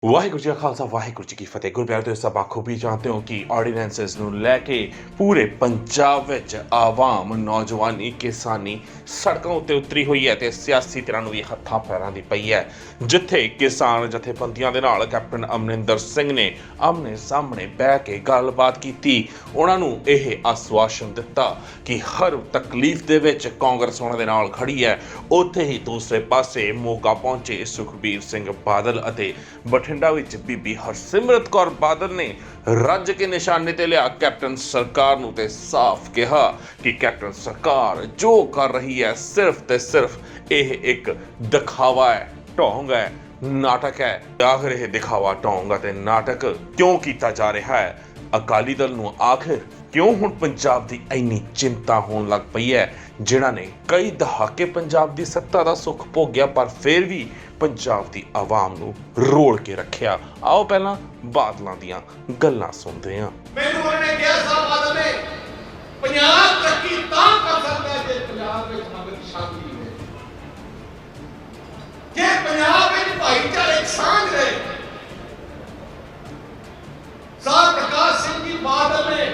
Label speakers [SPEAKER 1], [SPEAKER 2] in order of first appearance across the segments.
[SPEAKER 1] ਵਾਹਿਗੁਰੂ ਜੀ ਕਾ ਖਾਲਸਾ ਵਾਹਿਗੁਰੂ ਜੀ ਕੀ ਫਤਿਹ। ਗੁਰਪਿਆਰੇ ਤੁਸੀਂ ਸਭ ਬਾਖੂਬੀ ਜਾਣਦੇ ਹੋ ਕਿ ਆਰਡੀਨੈਂਸਸ ਨੂੰ ਲੈ ਕੇ ਪੂਰੇ ਪੰਜਾਬ ਵਿੱਚ ਆਵਾਮ ਨੌਜਵਾਨੀ ਕਿਸਾਨੀ ਸੜਕਾਂ ਉੱਤੇ ਉਤਰੀ ਹੋਈ ਹੈ ਤੇ ਸਿਆਸੀ ਧਿਰਾਂ ਨੂੰ ਵੀ ਹੱਥਾਂ ਪੈਰਾਂ ਦੀ ਪਈ ਹੈ। ਜਿੱਥੇ ਕਿਸਾਨ ਜਥੇਬੰਦੀਆਂ ਦੇ ਨਾਲ ਕੈਪਟਨ ਅਮਰਿੰਦਰ ਸਿੰਘ ਨੇ ਆਮਣੇ ਸਾਹਮਣੇ ਬਹਿ ਕੇ ਗੱਲਬਾਤ ਕੀਤੀ। ਉਹਨਾਂ ਨੂੰ ਇਹ ਆਸ਼ਵਾਸਨ ਦਿੱਤਾ ਕਿ ਹਰ ਤਕਲੀਫ ਦੇ ਵਿੱਚ ਕਾਂਗਰਸ ਉਹਨਾਂ ਦੇ ਨਾਲ ਖੜੀ ਹੈ। ਉੱਥੇ ਹੀ ਦੂਸਰੇ ਪਾਸੇ ਮੋਗਾ ਪਹੁੰਚੇ ਸੁਖਬੀਰ ਸਿੰਘ ਬਾਦਲ ਅਤੇ ਬਠਿੰਡਾ ਵਿੱਚ ਬੀਬੀ ਹਰਸਿਮਰਤ ਕੌਰ ਬਾਦਲ ਨੇ ਰੱਜ ਕੇ ਨਿਸ਼ਾਨੇ ਤੇ ਲਿਆ ਕੈਪਟਨ ਸਰਕਾਰ ਨੂੰ ਤੇ ਸਾਫ਼ ਕਿਹਾ ਕਿ ਕੈਪਟਨ ਸਰਕਾਰ ਜੋ ਕਰ ਰਹੀ ਹੈ ਸਿਰਫ ਤੇ ਸਿਰਫ ਇਹ ਇੱਕ ਦਿਖਾਵਾ ਹੈ, ਢੋਂਗ ਹੈ, ਨਾਟਕ ਹੈ। ਆਖਿਰ ਇਹ ਦਿਖਾਵਾ, ਢੋਂਗ ਅਤੇ ਨਾਟਕ ਕਿਉਂ ਕੀਤਾ ਜਾ ਰਿਹਾ ਹੈ? ਅਕਾਲੀ ਦਲ ਨੂੰ ਆਖਿਰ ਕਿਉਂ ਹੁਣ ਪੰਜਾਬ ਦੀ ਇੰਨੀ ਚਿੰਤਾ ਹੋਣ ਲੱਗ ਪਈ ਹੈ, ਜਿਨ੍ਹਾਂ ਨੇ ਕਈ ਦਹਾਕੇ ਪੰਜਾਬ ਦੀ ਸੱਤਾ ਦਾ ਸੁੱਖ ਭੋਗਿਆ ਪਰ ਫਿਰ ਵੀ ਪੰਜਾਬ ਦੀ ਆਵਾਮ ਨੂੰ ਰੋਲ ਕੇ ਰੱਖਿਆ। ਆਓ ਪਹਿਲਾਂ ਬਾਦਲਾਂ ਦੀਆਂ ਗੱਲਾਂ ਸੁਣਦੇ ਹਾਂ।
[SPEAKER 2] ਮੈਨੂੰ ਉਹਨਾਂ ਨੇ ਕਿਹਾ ਸਾਹਿਬ ਬਾਦਲ ਨੇ ਪੰਜਾਬ ਤਰੱਕੀ ਤਾਂ ਕਰ ਸਕਦਾ ਜੇ ਪੰਜਾਬ ਵਿੱਚ ਅਮਨ ਸ਼ਾਂਤੀ ਹੈ, ਜੇ ਪੰਜਾਬ ਵਿੱਚ ਭਾਈਚਾਰਕ ਸਾਂਝ ਰਹੇ। ਸਾਹਿਬ ਪ੍ਰਕਾਸ਼ ਸਿੰਘ ਜੀ ਬਾਦਲ ਨੇ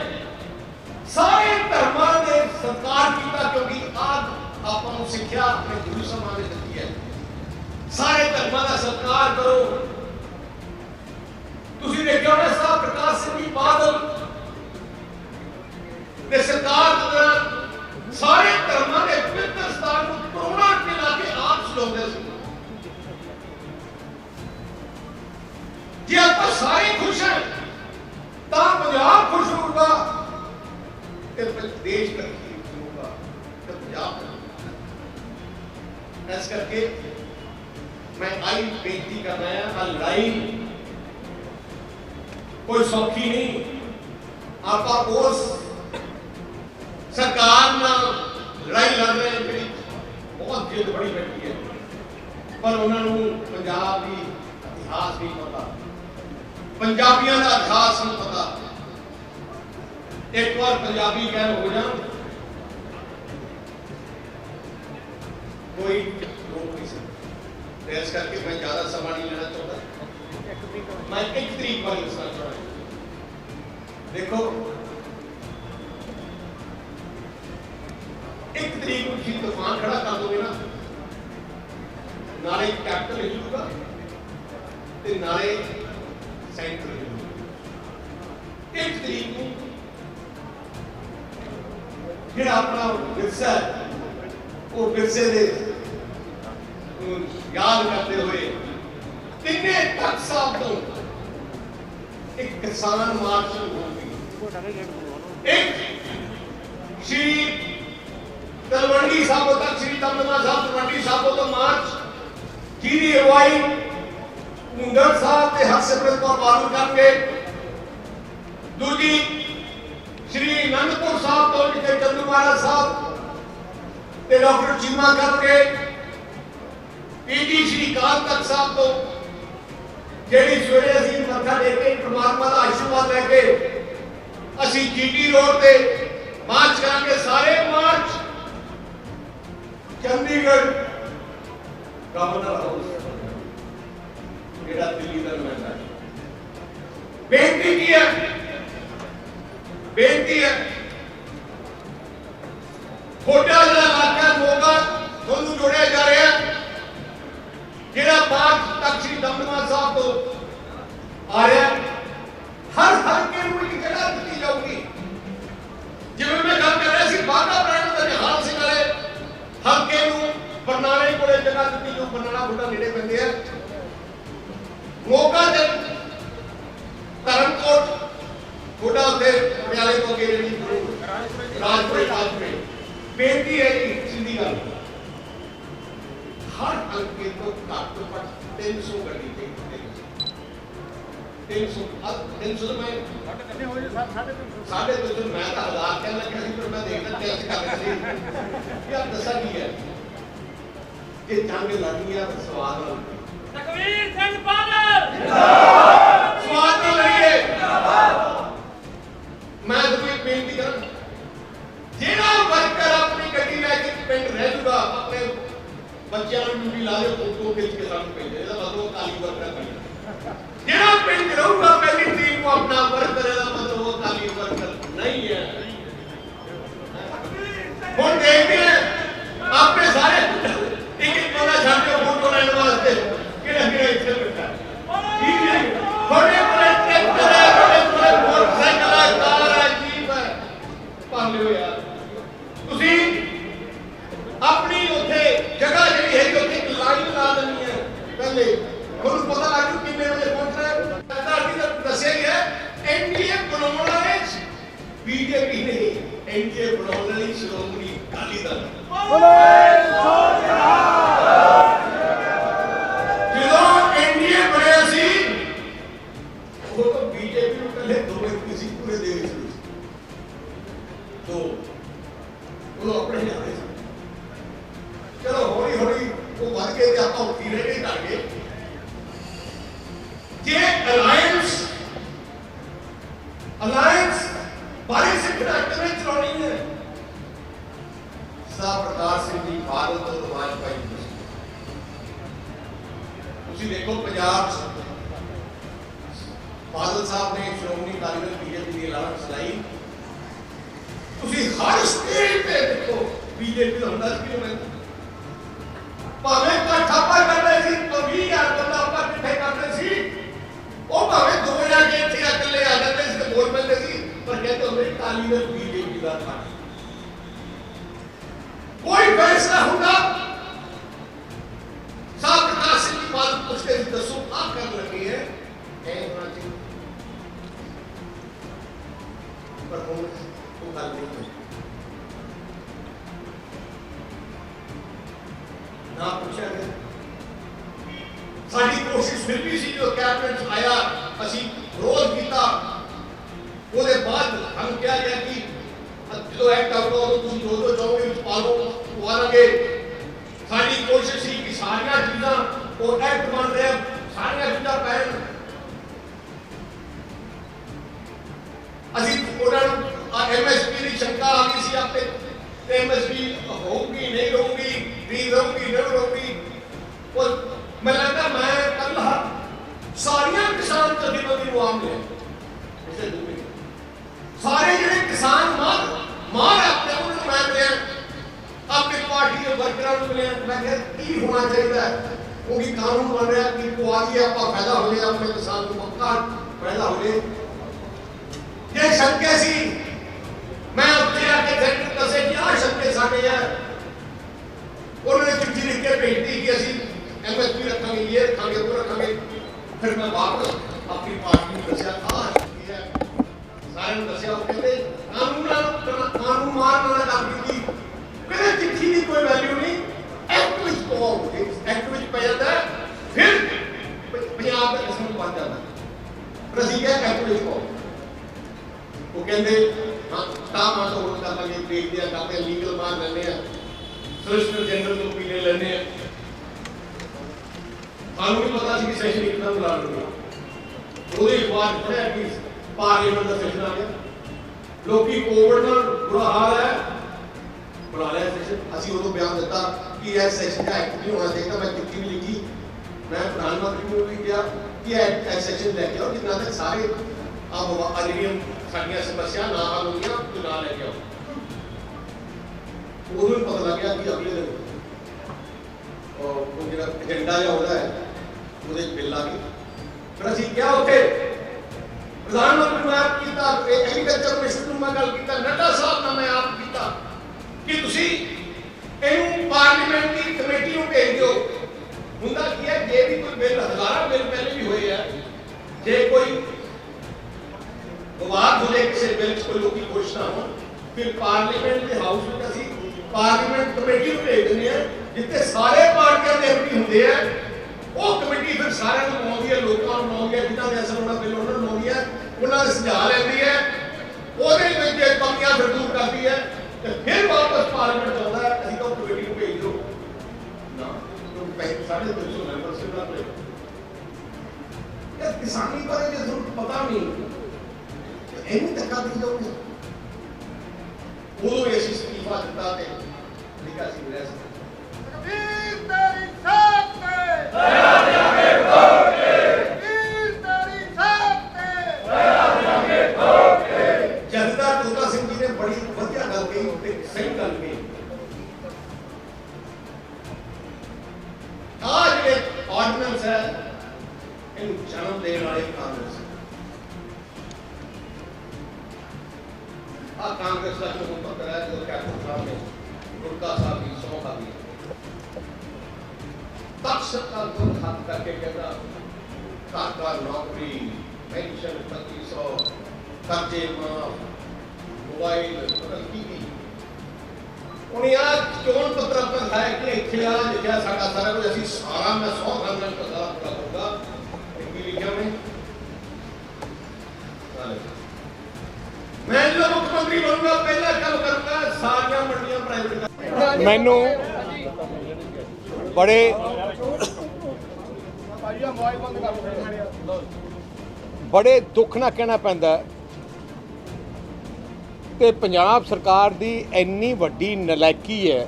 [SPEAKER 2] ਸਾਰੇ ਧਰਮਾਂ ਦੇ ਸਤਿਕਾਰ ਕੀਤਾ, ਕਿਉਂਕਿ ਆਪ ਆਪਾਂ ਨੂੰ ਸਿੱਖਿਆ ਆਪਣੇ ਗੁਰੂ ਸਾਹਿਬਾਨ ਨੇ ਦਿੱਤੀ ਹੈ, ਸਾਰੇ ਧਰਮਾਂ ਦਾ ਸਤਿਕਾਰ ਕਰੋ। ਤੁਸੀਂ ਦੇਖਿਆ ਹੋਣਾ ਸਾਹਿਬ ਪ੍ਰਕਾਸ਼ ਸਿੰਘ ਜੀ ਬਾਦਲ ਦੇ ਸਰਕਾਰ ਦੌਰਾਨ ਸਾਰੇ ਧਰਮਾਂ ਦੇ ਪਵਿੱਤਰ ਸਥਾਨ ਨੂੰ ਕਰੋੜਾਂ ਰੁਪਏ ਲਾ ਕੇ ਆਪ ਸਜਾਉਂਦੇ ਸੀ। ਜੇ ਆਪਾਂ ਸਾਰੇ ਖੁਸ਼ ਹਾਂ ਤਾਂ ਪੰਜਾਬ ਖੁਸ਼ ਹੋਊਗਾ ਤੇ ਦੇਸ਼ ਤਰੱਕੀ ਹੋਊਗਾ ਤੇ ਪੰਜਾਬ। ਇਸ ਕਰਕੇ मैं आई बेनती कर रहा है, लड़ाई कोई सौखी नहीं। आप उस सरकार ना लड़ाई लड़ रहे हैं जी, बहुत जिद बड़ी बैठी है, पर उन्होंने पंजाब की इतिहास नहीं पता, पंजाबियों का इतिहास नहीं पता। एक बार पंजाबी कह हो जाए कोई रोक नहीं सकता। इस करके मैं ज्यादा समय नहीं लेना चाहता, मैं एक तरीक पर दसना चाहता। देखो एक तरीक को जी तूफान खड़ा कर दोगे ना, नाले कैपिटल हिलूगा ते नाले सेंटर हिलूगा। एक तरीक को जिहड़ा अपना विरसा वो विरसे दे याद करते हुए तिने तक साहब तो एक किसान मार्च शुरू होगी। एक श्री तलवंडी साहब तक, श्री दमदमा साहब तलवंडी साहब तो मार्च जी अगवाई मुंदर साहब ते हरसिमरत कौर बादल करके, दूजी श्री आनंदपुर साहब तो जिथे चंदू महाराज साहब ते डॉक्टर चीमा करके, पीजी श्री काल तक साहब तो जेडी सवेरे असीं मत्था टेक के परमात्मा का आशीर्वाद लैके असीं जीटी रोड ते मार्च करांगे। सारे मार्च चंडीगढ़ गवर्नर हाउस जेड़ा दिल्ली दा नुमाइंदा है। बेनती की है, बेनती है छोटा जिला इलाका मोगा दोनों जोड़िया जा रहे हैं, जेड़ा पांच तक श्री दमदमा साहब तो आ रहा है। हर हल्के में एक जगह दी जाऊगी, जिवें मैं गल कर रहा सी बागा ब्रांड का निहाल सिंह वाले हल्के में बरनाले को जगह दी जो बरनाला बुढ़ा नेड़े पैंदे है, मोगा ते धर्मकोट बुढ़ा उत्ते पटियाले तो अगे जी राजपुरे बेनती है जी सीधी गल, हर हल्के को घट तो घट 300 गड्डी चाहिए। 300 में साढ़े 200 मैं तो 1000 कहना कि पर मैं देखना टेस्ट कर रही थी यार दसा की है ये जंग लड़नी है स्वाद वाली।
[SPEAKER 3] सुखबीर सिंह बादल
[SPEAKER 2] जिंदाबाद, स्वाद ना लड़िए। मैं तो एक बेनती कर, जेड़ा वर्कर अपनी गड्डी लेके पिंड रह जूगा, अपने बच्चों को ड्यूटी ला दे, फोटो खिंच के सामने भेजे, मतलब काली वर्कर एनडीए बनाने वाली श्रोमणी अकाली दल जो एनडीए बनया सी वो तो बीजेपी ਨੂੰ ਕੱਲੇ ਦੋ व्यक्ति ਸੀ पूरे देश ਵਿੱਚ तो ਉਹ ਆਪਣੇ ਲਿਆਏ ਸੀ ਚਲੋ ਹੌਲੀ ਹੌਲੀ ਉਹ ਵੱਧ ਕੇ ਤੇ ਆਪਾਂ ਉੱਠੀ ਰਹੇ ਕੇ ਕਰ ਗਏ ਜੇ ਅਲਾਈਅੰਸ ਬਾਰੇ ਸਿੱਖਣਾ ਕਿਵੇਂ ਚਲਾਉਣੀ ਹੈ ਸਾਹ ਪ੍ਰਕਾਸ਼ ਸਿੰਘ ਜੀ ਬਾਦਲ ਤੋਂ ਵਾਜਪਾਈ ਤੁਸੀਂ ਦੇਖੋ ਪੰਜਾਬ ਬਾਦਲ ਸਾਹਿਬ ਨੇ ਸ਼੍ਰੋਮਣੀ ਅਕਾਲੀ ਦਲ ਬੀਜੇਪੀ ਦੀ ਐਲਾਨ ਚਲਾਈ ਤੁਸੀਂ ਹਰ ਸਟੇਜ ਤੇ ਦੇਖੋ ਬੀਜੇਪੀ ਦਾ ਹੁੰਦਾ ਸੀ ਕਿ ਭਾਵੇਂ ਠਾਪਾ ਕਰਦੇ ਸੀ 20,000 ਬੰਦਾ ਆਪਾਂ ਕਿੱਥੇ ਕਰਦੇ ਸੀ ਉਹ ਭਾਵੇਂ 2000 ਕੇ ਇੱਥੇ ਇਕੱਲੇ ਆ ਜਾਂਦੇ ਸੀ ਤੇ ਵੋਟ ਮਿਲਦੇ ਸੀ ਪਰ ਕਹਿੰਦੇ ਹੁੰਦੇ ਅਕਾਲੀ ਦਲ ਬੀਜੇਪੀ ਦਾ ਪਾਰਟੀ ਕੋਈ ਫੈਸਲਾ ਹੁੰਦਾ ਸਾਹ ਪ੍ਰਕਾਸ਼ ਸਿੰਘ ਦੀ ਬਾਤ ਪੁੱਛਦੇ ਸੀ ਦੱਸੋ ਆਪ ਕਰ ਲੱਗੇ ਹੈ ਇਹ ਹੋਣਾ ਚਾਹੀਦਾ ਪਰ ਹੁਣ ਉਹ ਗੱਲ ਨਹੀਂ ਹੋਈ ਨਾ ਪੁੱਛਿਆ ਗਿਆ ਸਾਡੀ ਕੋਸ਼ਿਸ਼ ਫਿਰ ਵੀ ਸੀ ਜੋ ਕੈਬਨਿਟ ਆਇਆ ਅਸੀਂ ਵਿਰੋਧ ਕੀਤਾ ਉਹਦੇ ਬਾਅਦ ਹਮ ਕਿਹਾ ਗਿਆ ਕਿ ਜਦੋਂ ਐਕਟ ਆਊਟ ਹੋ ਤੁਸੀਂ ਜੋ ਚਾਹੋਗੇ ਵਿੱਚ ਪਾਲੋ ਪਵਾਵਾਂਗੇ ਸਾਡੀ ਕੋਸ਼ਿਸ਼ ਸੀ ਕਿ ਸਾਰੀਆਂ ਚੀਜ਼ਾਂ ਉਹ ਐਕਟ ਬਣ ਰਿਹਾ ਸਾਰੀਆਂ ਚੀਜ਼ਾਂ ਪੈਣ ਅਸੀਂ ਉਹਨਾਂ ਨੂੰ ਐਮਐਸਪੀ ਦੀ ਸ਼ੰਕਾ ਆ ਗਈ ਸੀ ਆਪੇ ਐਮਐਸਪੀ ਹੋਊਗੀ ਨਹੀਂ ਹੋਊਗੀ ਨਹੀਂ ਰਹੂਗੀ और मैं लगता मैं कल सारिया किसान जथेबंदी ਨੂੰ ਆਮ ਲਿਆ ਇਸੇ ਦੂਰ ਸਾਰੇ ਜਿਹੜੇ ਕਿਸਾਨ ਮਾਰ ਆਪਣੇ ਉਹਨਾਂ ਨੂੰ ਮੈਂ ਮਿਲਿਆ ਆਪਣੀ ਪਾਰਟੀ ਦੇ ਵਰਕਰਾਂ ਨੂੰ ਮਿਲਿਆ ਮੈਂ ਕਿਹਾ ਕੀ ਹੋਣਾ ਚਾਹੀਦਾ ਹੈ ਕਿਉਂਕਿ ਕਾਨੂੰਨ ਬਣ ਰਿਹਾ ਕਿ ਪੁਆਧੀ ਆਪਾਂ ਫਾਇਦਾ ਹੋ ਜਾਏ ਆਪਣੇ ਕਿਸਾਨ ਨੂੰ ਪੱਕਾ ਫਾਇਦਾ ਹੋ ਜਾਏ ਜੇ ਸ਼ੰਕੇ ਸੀ ਮੈਂ ਉੱਤੇ ਆ ਕੇ ਸੈਕਟਰ ਦੱਸੇ ਕਿ ਆਹ ਸ਼ੰਕੇ ਸਾਡੇ ਆ उन्होंने चिट्ठी लिख के भेज दी कि असि एमएसपी रखेंगे ये रखेंगे वो रखेंगे फिर मैं वापस अपनी पार्टी में दसिया सारे दसिया कहते कानून मारना काम की कहते चिट्ठी की कोई वैल्यू नहीं एक्ट विच पाओ एक्ट विच पै जाता है फिर पंजाब का किस्म बन जाता है पर असि क्या एक्ट विच पाओ वो कहते हाँ काम तो हो कर लेंगे देख दिया करते लीगल मान लेने हैं सोलिसिटर जनरल को पीने लेने ਸਾਨੂੰ ਵੀ ਪਤਾ ਸੀ ਕਿ ਸੈਸ਼ਨ ਕਿੰਨਾ ਬੁਲਾ ਲੂਗਾ ਉਹਦੇ ਬਾਅਦ ਪੜਿਆ ਕਿ ਪਾਰਲੀਮੈਂਟ ਦਾ ਸੈਸ਼ਨ ਆ ਗਿਆ ਲੋਕੀ ਕੋਵਿਡ ਨਾਲ ਬੁਰਾ ਹਾਲ ਹੈ ਬੁਲਾ ਲਿਆ ਸੈਸ਼ਨ ਅਸੀਂ ਉਦੋਂ ਬਿਆਨ ਦਿੱਤਾ ਕਿ ਇਹ ਸੈਸ਼ਨ ਦਾ ਐਕਟ ਨਹੀਂ ਹੋਣਾ ਚਾਹੀਦਾ ਮੈਂ ਚਿੱਠੀ ਵੀ ਲਿਖੀ ਮੈਂ ਪ੍ਰਧਾਨ ਮੰਤਰੀ ਨੂੰ ਵੀ ਕਿਹਾ ਕਿ ਇਹ ਸੈਸ਼ਨ ਲੈ ਕੇ ਆਓ ਜਿੰਨਾ ਤੱਕ ਸਾਰੇ ਜਿਹੜੀਆਂ ਸਾਡੀਆਂ ਸਮੱਸਿਆ ਨਾ ਹੱਲ ਹੋਈਆਂ ਤੇ ਨਾ ਲੈ ਕੇ ਆਓ उन्होंने पता लग गया कि अगले दिन और वो जो एजेंडा जो होता है वो बिल आ गई फिर असं क्या उत्थे प्रधानमंत्री ने आप किया एग्रीकल्चर मिनिस्टर में गल किया नड्डा साहब ने मैं आप किया कि तुसी इहनूं पार्लीमेंट की कमेटी में भेज दो हुंदा की है जे भी कोई बिल हजारों बिल पहले भी हुए हैं जे कोई विवाद हो जाए किसी बिल कोई लोग खुश ना हो फिर पार्लीमेंट के हाउस में असं पार्लीमेंट कमेटी ਨੂੰ ਭੇਜ ਦਿੰਦੇ ਆ ਜਿੱਥੇ ਸਾਰੇ ਪਾਰਟੀਆਂ ਦੇ ਐਮਪੀ ਹੁੰਦੇ ਆ ਉਹ ਕਮੇਟੀ ਫਿਰ ਸਾਰਿਆਂ ਨੂੰ ਬਣਾਉਂਦੀ ਹੈ ਲੋਕਾਂ ਨੂੰ ਬਣਾਉਂਦੀ ਹੈ ਜਿਨ੍ਹਾਂ ਦੇ ਅਸਰ ਉਹਨਾਂ ਬਿੱਲ ਉਹਨਾਂ ਨੂੰ ਬਣਾਉਂਦੀ ਹੈ ਉਹਨਾਂ ਦੇ ਸੁਝਾਅ ਲੈਂਦੀ ਹੈ ਉਹਦੇ ਵਿੱਚ ਜੇ ਕਮੀਆਂ ਫਿਰ ਦੂਰ ਕਰਦੀ ਹੈ ਤੇ ਫਿਰ ਵਾਪਸ ਪਾਰਲੀਮੈਂਟ ਆਉਂਦਾ ਹੈ ਅਸੀਂ ਤਾਂ ਕਮੇਟੀ ਨੂੰ ਭੇਜ ਦਿਓ ਨਾ ਕਿਉਂਕਿ 350 ਮੈਂਬਰ ਸੇ ਨਾ ਪਏ ਇਹ ਕਿਸਾਨੀ ਬਾਰੇ ਜੇ ਤੁਹਾਨੂੰ ਪਤਾ ਨਹੀਂ ਇਹਨੂੰ ਧੱਕਾ ਦੇ ਜਾਓਗੇ ਉਹ ਐਸੀ ਇਸਤੀਫਾ ਦਿੱਤਾ ਤੇ ਲਿਖਿਆ ਸੀ ਰੈਸ
[SPEAKER 4] ਵੀਰ ਤੇਰੀ ਸਾਥ ਤੇ
[SPEAKER 3] ਦਇਆ ਦੇਾਂਗੇ ਠੋਕੇ
[SPEAKER 4] ਵੀਰ ਤੇਰੀ ਸਾਥ ਤੇ
[SPEAKER 3] ਦਇਆ ਦੇਾਂਗੇ ਠੋਕੇ
[SPEAKER 2] ਜਗਦਾ ਤੋਤਾ ਸਿੰਘ ਜੀ ਨੇ ਬੜੀ ਵਧੀਆ ਗੱਲ ਕਹੀ ਤੇ ਸਹੀ ਗੱਲ ਕਹੀ आज एक ऑर्डिनेंस है इन जन्म देने वाले कांग्रेस कांग्रेस का जो पत्र है जो कैप्टन साहब ने गुरदा साहब की सौ का भी तक्ष का तो हाथ करके कहता सरकार नौकरी पेंशन 2500 कर्जे माफ ਮੋਬਾਈਲ ਟੀਵੀ ਉਹਨੇ ਆ ਚੋਣ ਪੱਤਰ ਆਪਾਂ ਦਿਖਾਇਆ ਕਿ ਇੱਥੇ ਆ ਲਿਖਿਆ ਸਾਡਾ ਸਾਰਾ ਕੁਝ ਅਸੀਂ ਸਾਰਾ ਮੈਂ 100 ਗੱਲ ਨਾਲ ਪਤਾ ਕਰੂੰਗਾ ਕੀ ਲਿਖਿਆ ਉਹਨੇ ਮੈਂ ਜਦੋਂ ਮੁੱਖ ਮੰਤਰੀ ਬਣੂੰਗਾ ਪਹਿਲਾ ਕੰਮ ਕਰੂੰਗਾ ਸਾਰੀਆਂ ਮੰਡੀਆਂ ਪ੍ਰਾਈਵੇਟ
[SPEAKER 5] ਮੈਨੂੰ ਬੜੇ ਦੁੱਖ ਨਾਲ ਕਹਿਣਾ ਪੈਂਦਾ ਕਿ ਪੰਜਾਬ ਸਰਕਾਰ ਦੀ ਇੰਨੀ ਵੱਡੀ ਨਲਾਇਕੀ ਹੈ।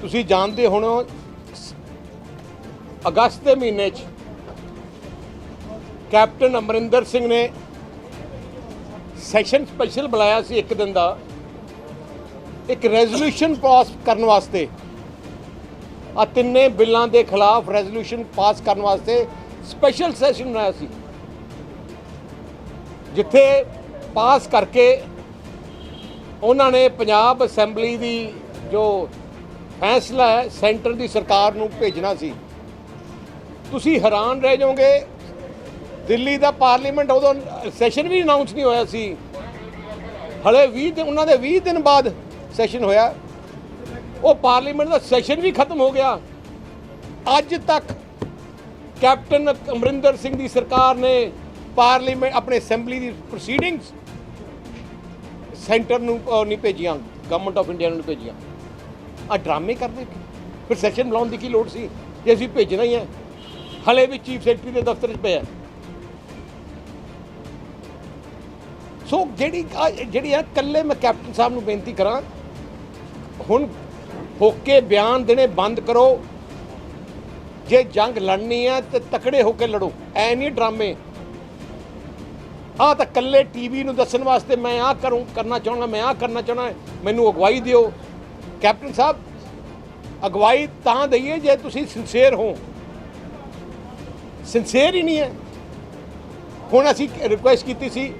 [SPEAKER 5] ਤੁਸੀਂ ਜਾਣਦੇ ਹੋ ਅਗਸਤ ਦੇ ਮਹੀਨੇ 'ਚ ਕੈਪਟਨ ਅਮਰਿੰਦਰ ਸਿੰਘ ਨੇ ਸੈਸ਼ਨ ਸਪੈਸ਼ਲ ਬੁਲਾਇਆ ਸੀ ਇੱਕ ਦਿਨ ਦਾ ਇੱਕ ਰੈਜ਼ੋਲੂਸ਼ਨ ਪਾਸ ਕਰਨ ਵਾਸਤੇ ਆ ਤਿੰਨੇ ਬਿੱਲਾਂ ਦੇ ਖਿਲਾਫ ਰੈਜ਼ੋਲੂਸ਼ਨ ਪਾਸ ਕਰਨ ਵਾਸਤੇ ਸਪੈਸ਼ਲ ਸੈਸ਼ਨ ਬਣਾਇਆ ਸੀ ਜਿੱਥੇ ਪਾਸ ਕਰਕੇ ਉਹਨਾਂ ਨੇ ਪੰਜਾਬ ਅਸੈਂਬਲੀ ਦੀ ਜੋ ਫੈਸਲਾ ਹੈ ਸੈਂਟਰ ਦੀ ਸਰਕਾਰ ਨੂੰ ਭੇਜਣਾ ਸੀ। ਤੁਸੀਂ ਹੈਰਾਨ ਰਹਿ ਜਾਓਗੇ ਦਿੱਲੀ ਦਾ ਪਾਰਲੀਮੈਂਟ ਉਦੋਂ ਸੈਸ਼ਨ ਵੀ ਅਨਾਉਂਸ ਨਹੀਂ ਹੋਇਆ ਸੀ ਹਲੇ 20 ਦਿਨ ਉਹਨਾਂ ਦੇ 20 ਦਿਨ ਬਾਅਦ ਸੈਸ਼ਨ ਹੋਇਆ ਉਹ ਪਾਰਲੀਮੈਂਟ ਦਾ ਸੈਸ਼ਨ ਵੀ ਖਤਮ ਹੋ ਗਿਆ। ਅੱਜ ਤੱਕ ਕੈਪਟਨ ਅਮਰਿੰਦਰ ਸਿੰਘ ਦੀ ਸਰਕਾਰ ਨੇ ਪਾਰਲੀਮੈਂਟ ਆਪਣੇ ਅਸੈਂਬਲੀ ਦੀ ਪ੍ਰੋਸੀਡਿੰਗਸ ਸੈਂਟਰ ਨੂੰ ਨਹੀਂ ਭੇਜੀਆਂ ਗਵਰਨਮੈਂਟ ਆਫ ਇੰਡੀਆ ਨੂੰ ਭੇਜੀਆਂ। ਆ ਡਰਾਮੇ ਕਰਦੇ ਫਿਰ ਸੈਸ਼ਨ ਬੁਲਾਉਣ ਦੀ ਕੀ ਲੋੜ ਸੀ ਜੇ ਅਸੀਂ ਭੇਜਣਾ ਹੀ ਹੈ। ਹਲੇ ਵੀ ਚੀਫ ਸੈਕਟਰੀ ਦੇ ਦਫ਼ਤਰ 'ਚ ਪਿਆ। ਸੋ ਜਿਹੜੀ ਆ ਇਕੱਲੇ ਮੈਂ ਕੈਪਟਨ ਸਾਹਿਬ ਨੂੰ ਬੇਨਤੀ ਕਰਾਂ ਹੁਣ ਹੋ ਕੇ ਬਿਆਨ ਦੇਣੇ ਬੰਦ ਕਰੋ। ਜੇ ਜੰਗ ਲੜਨੀ ਹੈ ਤੇ ਤਕੜੇ ਹੋ ਕੇ ਲੜੋ ਐ ਨਹੀਂ ਡਰਾਮੇ। ਆਹ ਤਾਂ ਇਕੱਲੇ ਟੀਵੀ ਨੂੰ ਦੱਸਣ ਵਾਸਤੇ ਮੈਂ ਆਹ ਕਰਨਾ ਚਾਹੁੰਦਾ ਮੈਂ ਆਹ ਕਰਨਾ ਚਾਹੁੰਦਾ ਮੈਨੂੰ ਅਗਵਾਈ ਦਿਓ। ਕੈਪਟਨ ਸਾਹਿਬ ਅਗਵਾਈ ਤਾਂ ਦਈਏ ਜੇ ਤੁਸੀਂ ਸਿੰਸੀਅਰ ਹੋ। ਸਿੰਸੀਅਰ ਹੀ ਨਹੀਂ ਹੈ। ਹੁਣ ਅਸੀਂ ਰਿਕੁਐਸਟ ਕੀਤੀ ਸੀ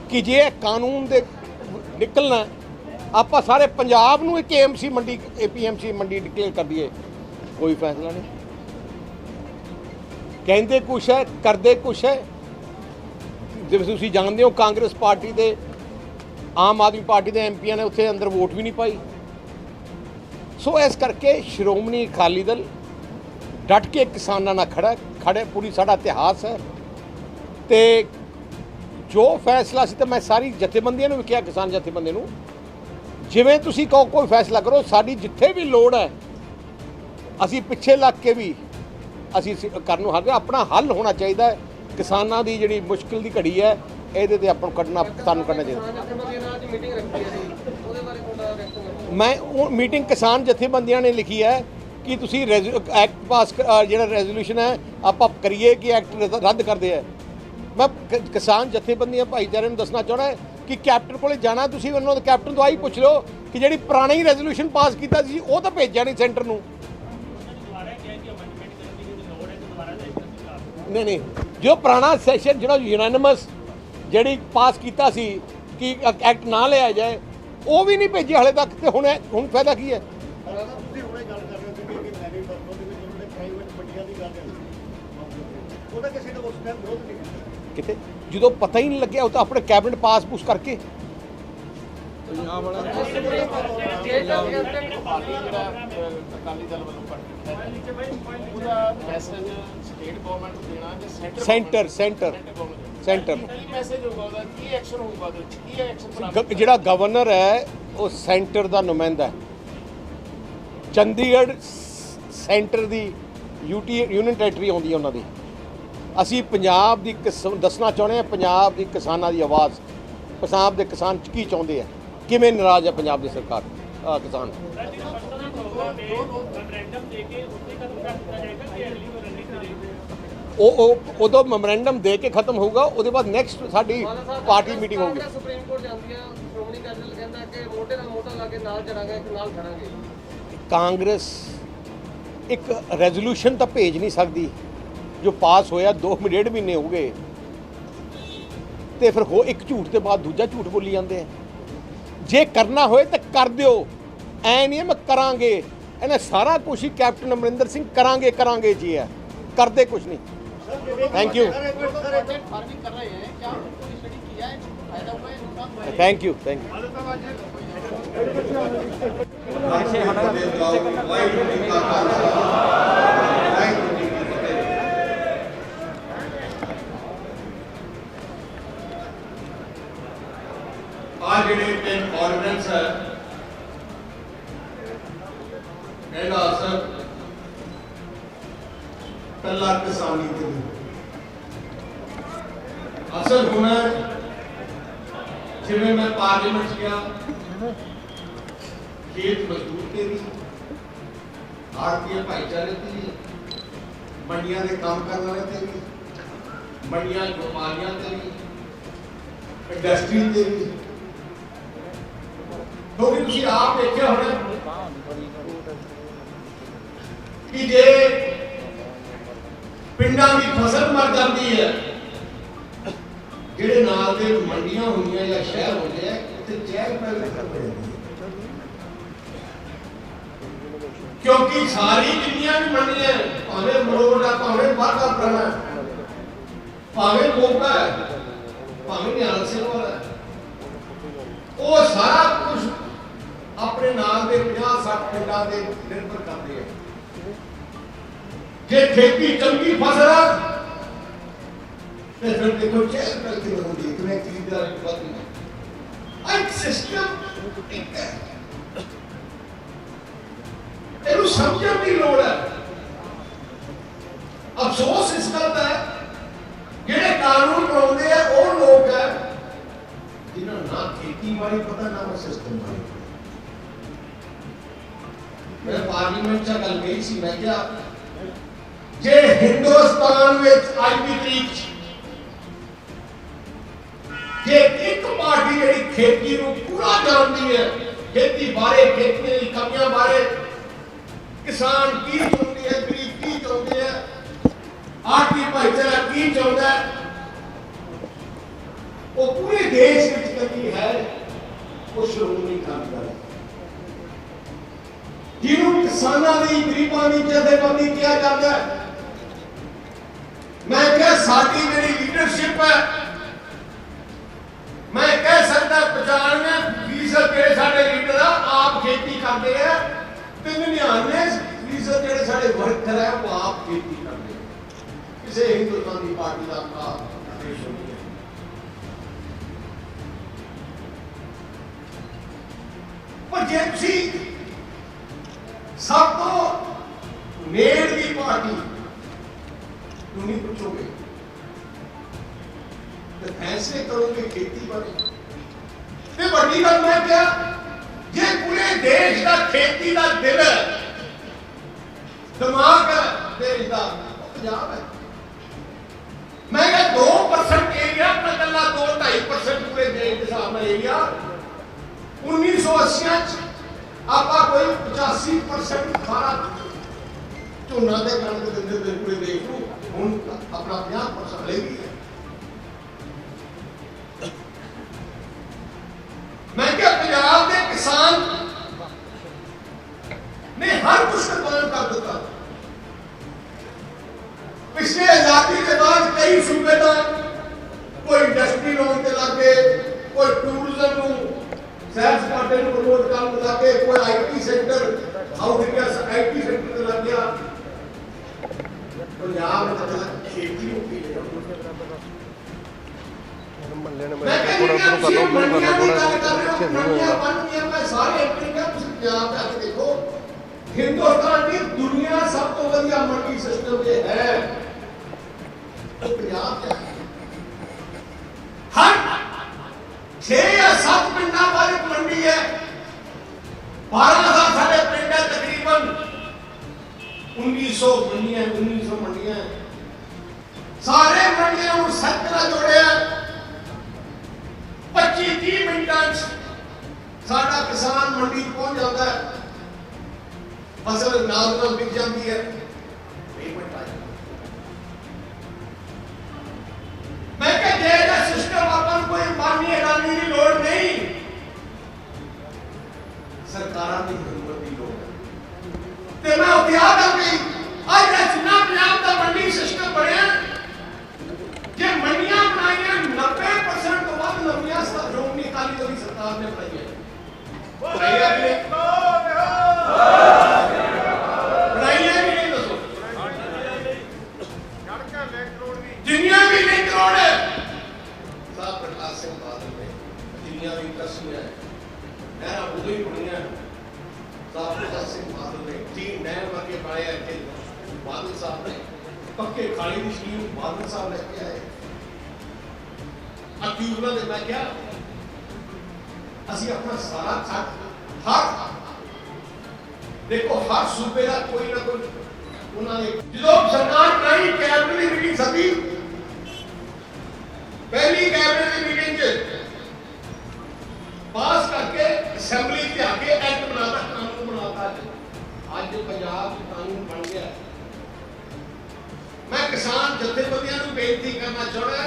[SPEAKER 5] ਕਿ ਜੇ ਕਾਨੂੰਨ ਦੇ ਨਿਕਲਣਾ ਆਪਾਂ ਸਾਰੇ ਪੰਜਾਬ ਨੂੰ ਇੱਕ ਏਐਮਸੀ ਮੰਡੀ ਏਪੀਐਮਸੀ ਮੰਡੀ ਡਿਕਲੇਅਰ ਕਰ ਦਈਏ। ਕੋਈ ਫੈਸਲਾ ਨਹੀਂ। ਕਹਿੰਦੇ ਕੁਛ ਹੈ ਕਰਦੇ ਕੁਛ ਹੈ। ਜਿਵੇਂ ਤੁਸੀਂ ਜਾਣਦੇ ਹੋ ਕਾਂਗਰਸ ਪਾਰਟੀ ਦੇ ਆਮ ਆਦਮੀ ਪਾਰਟੀ ਦੇ ਐਮਪੀਆਂ ਨੇ ਉੱਥੇ ਅੰਦਰ ਵੋਟ ਵੀ ਨਹੀਂ ਪਾਈ। ਸੋ ਇਸ ਕਰਕੇ ਸ਼੍ਰੋਮਣੀ ਅਕਾਲੀ ਦਲ ਡਟ ਕੇ ਕਿਸਾਨਾਂ ਨਾਲ ਖੜੇ ਪੂਰੀ ਸਾਡਾ ਇਤਿਹਾਸ ਹੈ ਤੇ ਜੋ ਫੈਸਲਾ ਸੀ ਤਾਂ ਮੈਂ ਸਾਰੀ ਜਥੇਬੰਦੀਆਂ ਨੂੰ ਵੀ ਕਿਹਾ ਕਿਸਾਨ ਜਥੇਬੰਦੀ ਨੂੰ ਜਿਵੇਂ ਤੁਸੀਂ ਕਹੋ ਕੋਈ ਫੈਸਲਾ ਕਰੋ ਸਾਡੀ ਜਿੱਥੇ ਵੀ ਲੋੜ ਹੈ ਅਸੀਂ ਪਿੱਛੇ ਲੱਗ ਕੇ ਵੀ ਅਸੀਂ ਕਰਨ ਨੂੰ ਹਾਜ਼ਰ। ਆਪਣਾ ਹੱਲ ਹੋਣਾ ਚਾਹੀਦਾ ਹੈ। ਕਿਸਾਨਾਂ ਦੀ ਜਿਹੜੀ ਮੁਸ਼ਕਿਲ ਦੀ ਘੜੀ ਹੈ ਇਹਦੇ ਤੇ ਆਪਾਂ ਨੂੰ ਸਾਨੂੰ ਕਰਨਾ ਚਾਹੀਦਾ। ਮੈਂ ਉਹ ਮੀਟਿੰਗ ਕਿਸਾਨ ਜਥੇਬੰਦੀਆਂ ਨੇ ਲਿਖੀ ਹੈ ਕਿ ਤੁਸੀਂ ਐਕਟ ਪਾਸ ਜਿਹੜਾ ਰੈਜ਼ੋਲੂਸ਼ਨ ਹੈ ਆਪਾਂ ਕਰੀਏ ਕਿ ਐਕਟ ਰੱਦ ਕਰਦੇ ਹੈ। ਮੈਂ ਕਿਸਾਨ ਜਥੇਬੰਦੀਆਂ ਭਾਈਚਾਰੇ ਨੂੰ ਦੱਸਣਾ ਚਾਹੁੰਦਾ ਕਿ ਕੈਪਟਨ ਕੋਲੇ ਜਾਣਾ ਤੁਸੀਂ ਉਹਨਾਂ ਦੇ ਕੈਪਟਨ ਤੋਂ ਆਹੀ ਪੁੱਛ ਲਓ ਕਿ ਜਿਹੜੀ ਪੁਰਾਣੀ ਰੈਜ਼ੋਲੂਸ਼ਨ ਪਾਸ ਕੀਤਾ ਸੀ ਉਹ ਤਾਂ ਭੇਜਿਆ ਨਹੀਂ ਸੈਂਟਰ ਨੂੰ। ਨਹੀਂ ਜੋ ਪੁਰਾਣਾ ਸੈਸ਼ਨ ਜਿਹੜਾ ਯੂਨੈਨਿਮਸ ਜਿਹੜੀ ਪਾਸ ਕੀਤਾ ਸੀ ਕਿ ਐਕਟ ਨਾ ਲਿਆ ਜਾਏ ਉਹ ਵੀ ਨਹੀਂ ਭੇਜਿਆ ਹਲੇ ਤੱਕ ਤੇ ਹੁਣ ਫਾਇਦਾ ਕੀ ਹੈ। ਕਿਤੇ ਜਦੋਂ ਪਤਾ ਹੀ ਨਹੀਂ ਲੱਗਿਆ ਉਹ ਤਾਂ ਆਪਣੇ ਕੈਬਨਿਟ ਪਾਸ ਪੂਸ ਕਰਕੇ
[SPEAKER 6] ਪੰਜਾਬ ਵਾਲਾ ਅਕਾਲੀ ਦਲ ਵੱਲੋਂ ਉਹਦਾ ਮੈਸੇਜ ਸਟੇਟ ਗਵਰਨਮੈਂਟ ਨੂੰ ਦੇਣਾ ਕਿ ਸੈਂਟਰ ਕੀ ਮੈਸੇਜ ਹੋਊਗਾ ਉਹਦਾ ਕੀ ਐਕਸ਼ਨ ਹੋਊਗਾ ਉਹਦੇ ਵਿੱਚ ਕੀ ਐਕਸ਼ਨ
[SPEAKER 5] ਜਿਹੜਾ ਗਵਰਨਰ ਹੈ ਉਹ ਸੈਂਟਰ ਦਾ ਨੁਮਾਇੰਦਾ ਹੈ। ਚੰਡੀਗੜ੍ਹ ਸੈਂਟਰ ਦੀ ਯੂਨੀਅਨ ਟੈਰੀਟਰੀ ਆਉਂਦੀ ਹੈ ਉਹਨਾਂ ਦੀ। ਅਸੀਂ ਪੰਜਾਬ ਦੀ ਦੱਸਣਾ ਚਾਹੁੰਦੇ ਹਾਂ ਪੰਜਾਬ ਦੀ ਕਿਸਾਨਾਂ ਦੀ ਆਵਾਜ਼ ਪੰਜਾਬ ਦੇ ਕਿਸਾਨ ਕੀ ਚਾਹੁੰਦੇ ਆ ਕਿਵੇਂ ਨਾਰਾਜ਼ ਹੈ ਪੰਜਾਬ ਦੀ ਸਰਕਾਰ ਕਿਸਾਨ। ਉਹ ਉਦੋਂ ਮੈਮੋਰੈਂਡਮ ਦੇ ਕੇ ਖਤਮ ਹੋਊਗਾ ਉਹਦੇ ਬਾਅਦ ਨੈਕਸਟ ਸਾਡੀ ਪਾਰਟੀ ਮੀਟਿੰਗ ਹੋਊਗੀ।
[SPEAKER 7] ਸੁਪਰੀਮ ਕੋਰਟ ਜਾਂਦੀ ਆ ਸ਼੍ਰੋਮਣੀ ਅਕਾਲੀ ਦਲ ਕਹਿੰਦਾ ਕਿ ਮੋਢੇ ਨਾਲ ਮੋਢਾ ਲਾ ਕੇ ਨਾਲ ਚੜਾਂਗੇ ਇੱਕ ਨਾਲ ਖੜਾਂਗੇ।
[SPEAKER 5] ਕਾਂਗਰਸ ਇੱਕ ਰੈਜ਼ੋਲੂਸ਼ਨ ਤਾਂ ਭੇਜ ਨਹੀਂ ਸਕਦੀ ਜੋ ਪਾਸ ਹੋਇਆ 2.5 ਮਹੀਨੇ ਹੋ ਗਏ ਤੇ ਫਿਰ ਇੱਕ ਝੂਠ ਦੇ ਬਾਅਦ ਦੂਜਾ ਝੂਠ ਬੋਲੀ ਜਾਂਦੇ ਆ। ਜੇ ਕਰਨਾ ਹੋਏ ਤਾਂ ਕਰ ਦਿਓ ਐ ਨਹੀਂ ਮੈਂ ਕਰਾਂਗੇ ਇਹਨੇ ਸਾਰਾ ਕੁਝ ਹੀ ਕੈਪਟਨ ਅਮਰਿੰਦਰ ਸਿੰਘ ਕਰਾਂਗੇ ਜੀ ਹੈ ਕਰਦੇ ਕੁਝ ਨਹੀਂ। Thank you. Thank you thank you.
[SPEAKER 2] Waheguru ji ਕਾ ਖਾਲਸਾ ਵਾਹਿਗੁਰੂ ਜੀ ਕੀ ਫਤਿਹ। ਆ ਜਿਹੜੇ ਤਿੰਨ ਆਰਡੀਨੈਂਸ ਹੈ ਇਹਦਾ ਅਸਰ ਕੱਲਾ ਕਿਸਾਨੀ ਤੇ ਨਹੀਂ, ਅਸਲ ਹੋਣਾ ਜਿਵੇਂ ਮੈਂ ਪਾਰਲੀਮੈਂਟ ਗਿਆ ਖੇਤ ਮਜ਼ਦੂਰ ਤੇ ਵੀ ਆੜਤੀਏ ਭਾਈਚਾਰੇ ਤੇ ਵੀ ਮੰਡੀਆਂ ਦੇ ਕੰਮ ਕਰਨ ਵਾਲੇ ਤੇ ਵੀ ਮੰਡੀਆਂ ਵਪਾਰੀਆਂ ਤੇ ਵੀ ਇੰਡਸਟਰੀ ਤੇ ਵੀ ਕਿਉਂਕਿ ਤੁਸੀਂ ਆਪ ਦੇਖਿਆ ਹੋਣਾ ਕਿ ਜੇ ਪਿੰਡਾਂ ਦੀ ਫਸਲ ਮਰ ਜਾਂਦੀ ਹੈ, ਜਿਹੜੇ ਨਾਲ ਦੇ ਮੰਡੀਆਂ ਹੁੰਦੀਆਂ ਜਾਂ ਸ਼ਹਿਰ ਹੁੰਦੇ ਆ ਉੱਥੇ ਚਹਿਲ ਪਹਿਲ ਕਰਦੇ ਨੇ, ਕਿਉਂਕਿ ਸਾਰੀ ਜਿੰਨੀਆਂ ਵੀ ਮੰਡੀਆਂ ਭਾਵੇਂ ਮਰੋੜ ਦਾ ਭਾਵੇਂ ਬਾਗਾ ਪੁਰਾਣਾ ਭਾਵੇਂ ਮੋਗਾ ਹੈ ਭਾਵੇਂ ਨਿਹਾਲ ਸਿੰਘ ਵਾਲਾ ਉਹ ਸਾਰਾ ਕੁਝ ਆਪਣੇ ਨਾਲ ਦੇ 50-60 ਪਿੰਡਾਂ ਦੇ ਨਿਰਭਰ ਕਰਦੇ ਆ। ਜੇ ਖੇਤੀ ਚੰਗੀ ਫਸਲ ਆ ਤੇ ਫਿਰ ਦੇਖੋ ਚਹਿਲ ਪਹਿਲ ਕਿਵੇਂ ਹੁੰਦੀ, ਕਿਵੇਂ ਖਰੀਦਦਾਰੀ ਵਧਦੀ ਹੈ। ਇੱਕ ਸਿਸਟਮ ਇੱਕ ਹੈ, ਇਹਨੂੰ ਸਮਝਣ ਦੀ ਲੋੜ ਹੈ। ਅਫਸੋਸ ਇਸ ਗੱਲ ਦਾ ਹੈ ਜਿਹੜੇ ਕਾਨੂੰਨ ਬਣਾਉਂਦੇ ਆ ਉਹ ਲੋਕ ਹੈ ਜਿਨ੍ਹਾਂ ਨੂੰ ਨਾ ਖੇਤੀਬਾੜੀ ਪਤਾ ਨਾ ਸਿਸਟਮ ਬਾਰੇ। ਮੈਂ ਪਾਰਲੀਮੈਂਟ 'ਚ ਗੱਲ ਕਹੀ ਸੀ, ਮੈਂ ਕਿਹਾ ਜੇ ਹਿੰਦੁਸਤਾਨ ਵਿੱਚ ਅੱਜ ਦੀ ਤਰੀਕ 'ਚ ਜੇ ਇੱਕ ਪਾਰਟੀ ਜਿਹੜੀ ਖੇਤੀ ਨੂੰ ਪੂਰਾ ਜਾਣਦੀ ਹੈ, ਖੇਤੀ ਬਾਰੇ ਖੇਤੀ ਦੀ ਕਮੀਆਂ ਬਾਰੇ ਕਿਸਾਨ ਕੀ ਚਾਹੁੰਦੇ ਹੈ, ਗਰੀਬ ਕੀ ਚਾਹੁੰਦੇ ਹੈ, ਆੜਤੀ ਭਾਈਚਾਰਾ ਕੀ ਚਾਹੁੰਦਾ ਹੈ, ਉਹ ਪੂਰੇ ਦੇਸ਼ ਵਿੱਚ ਕਦੀ ਹੈ ਉਹ ਸ਼੍ਰੋਮਣੀ ਅਕਾਲੀ ਦਲ, ਜਿਹਨੂੰ ਕਿਸਾਨਾਂ ਦੀ ਗਰੀਬਾਂ ਦੀ ਜਥੇਬੰਦੀ ਕਿਹਾ ਜਾਂਦਾ ਹੈ। ਮੈਂ ਕਿਹਾ ਸਾਡੀ ਜਿਹੜੀ ਲੀਡਰਸ਼ਿਪ ਹੈ, ਮੈਂ ਕਹਿ ਸਕਦਾ 95% ਜਿਹੜੇ ਸਾਡੇ ਲੀਡਰ ਆ ਆਪ ਖੇਤੀ ਕਰਦੇ ਆ ਤੇ 99% ਜਿਹੜੇ ਸਾਡੇ ਵਰਕਰ ਹੈ ਉਹ ਆਪ ਖੇਤੀ ਕਰਦੇ ਆ। ਕਿਸੇ ਹਿੰਦੁਸਤਾਨ ਦੀ ਪਾਰਟੀ ਦਾ ਆਪਣਾ ਦੇਸ਼ ਨਹੀਂ ਹੈ। ਪਰ ਜੇ ਤੁਸੀਂ ਸਭ ਤੋਂ ਨੇੜ ਦੀ ਪਾਰਟੀ ਨੂੰ ਨਹੀਂ ਪੁੱਛੋਗੇ ਤੇ ਫੈਸਲੇ ਕਰੋਗੇ ਖੇਤੀ ਬਾਰੇ ਤੇ ਵੱਡੀ ਗੱਲ ਮੈਂ ਕਿਹਾ ਜੇ ਪੂਰੇ ਦੇਸ਼ ਦਾ ਖੇਤੀ ਦਾ ਦਿਲ ਹੈ, ਦਿਮਾਗ ਹੈ ਦੇਸ਼ ਦਾ, ਪੰਜਾਬ ਹੈ। ਮੈਂ ਕਿਹਾ 2% ਏਰੀਆ ਕੱਲਾ 2-2.5% ਪੂਰੇ ਦੇਸ਼ ਦੇ ਹਿਸਾਬ ਨਾਲ ਏਰੀਆ 1980 ਚ ਆਪਾਂ ਕੋਈ 85% ਸਾਰਾ ਝੋਨਾ ਤੇ ਕਣਕ ਦਿੰਦੇ ਤੇ ਪੂਰੇ ਦੇਸ਼ ਨੂੰ, ਹੁਣ ਆਪਣਾ 50% ਲੈ ਗਈ ਹੈ। ਮੈਂ ਕਿਹਾ ਪੰਜਾਬ ਦੇ ਕਿਸਾਨ ਨੇ ਹਰ ਕੁਝ ਕੁਰਬਾਨ ਕਰ ਦਿੱਤਾ। ਪਿਛਲੇ ਆਜ਼ਾਦੀ ਦੇ ਬਾਅਦ ਕਈ ਸੂਬੇਦਾਰ ਕੋਈ ਇੰਡਸਟਰੀ ਲਾਉਣ ਤੇ ਲੱਗੇ, ਕੋਈ ਟੂਰਿਜ਼ਮ ਨੂੰ ਸੈਰ ਸਪਾਟੇ ਨੂੰ ਪ੍ਰਮੋਟ ਕਰਨ ਤੇ ਲੱਗੇ, ਕੋਈ IT sector south India IT sector ਤੇ ਲੱਗ ਗਿਆ। ਪੰਜਾਬ ਵਿੱਚ ਖੇਤੀ ਨੂੰ ਕੀ ਲੈ ਮੈਂ ਕਹਿੰਦਾ ਮੰਡੀਆਂ ਦੀ ਗੱਲ ਕਰ ਰਹੇ ਹੋ, ਮੰਡੀਆਂ ਬਣਦੀਆਂ। ਮੈਂ ਸਾਰੇ ਐਕਟਿੰਗਾਂ ਤੁਸੀਂ ਪੰਜਾਬ ਜਾ ਕੇ ਦੇਖੋ, ਹਿੰਦੁਸਤਾਨ ਦੀ ਦੁਨੀਆ ਸਭ ਤੋਂ ਵਧੀਆ ਮੰਡੀ ਸਿਸਟਮ ਜੇ ਹੈ ਉਹ ਪੰਜਾਬ ਚ ਹੈ। ਹਰ 6 ਜਾਂ 7 ਪਿੰਡਾਂ ਬਾਰੇ ਮੰਡੀ ਹੈ। 12,000 ਸਾਡੇ ਪਿੰਡ ਹੈ, ਤਕਰੀਬਨ 1900 ਮੰਡੀਆਂ ਸਾਰੇ ਮੰਡੀਆਂ ਨੂੰ ਸੜਕ ਨਾਲ ਜੋੜਿਆ। 25-30 ਮਿੰਟਾਂ 'ਚ ਸਾਡਾ ਕਿਸਾਨ ਮੰਡੀ ਪਹੁੰਚ ਜਾਂਦਾ ਹੈ, ਫਸਲ ਨਾਲ ਵਿਕ ਜਾਂਦੀ ਹੈ। ਮੈਂ ਕਿਹਾ ਜੇ ਇਹਦਾ ਸਿਸਟਮ ਆਪਾਂ ਨੂੰ ਕੋਈ ਅੰਬਾਨੀ ਅਡਾਨੀ ਦੀ ਲੋੜ ਨਹੀਂ, ਸਰਕਾਰਾਂ ਦੀ ਹਿੰਮਤ ਦੀ ਲੋੜ ਹੈ। ਤੇ ਮੈਂ ਉੱਥੇ ਆ ਗਈ ਅੱਜ ਜਿੰਨਾ ਪੰਜਾਬ ਦਾ ਮੰਡੀ ਸਿਸਟਮ ਬਣਿਆ, ਜੇ ਮੰਡੀਆਂ ਬਣਾਈਆਂ 90% ਤੋਂ ਵੱਧ जिन्नियां भी लिंक रोड है साहब प्रकाश सिंह बादल ने जिन्नियां भी कसियां नहरां उदों ही बुनियां साहब प्रकाश सिंह बादल ने तीन नहर वर्गे पाए थे बादल साहब ने पक्के खाली की स्कीम बादल साहब लेके आए ट्यूबवेल ने मैं क्या असि अपना सारा खर्च हर देखो हर सूबे का कोई ना कोई उन्होंने जो सरकार बनाई कैबिनेट की मीटिंग सदी पहली कैबिनेट की मीटिंग पास करके असेंबली से आके एक्ट बनाता कानून बनाता आज पंजाब कानून बन गया मैं किसान जथेबंदियों को बेनती करना चाहता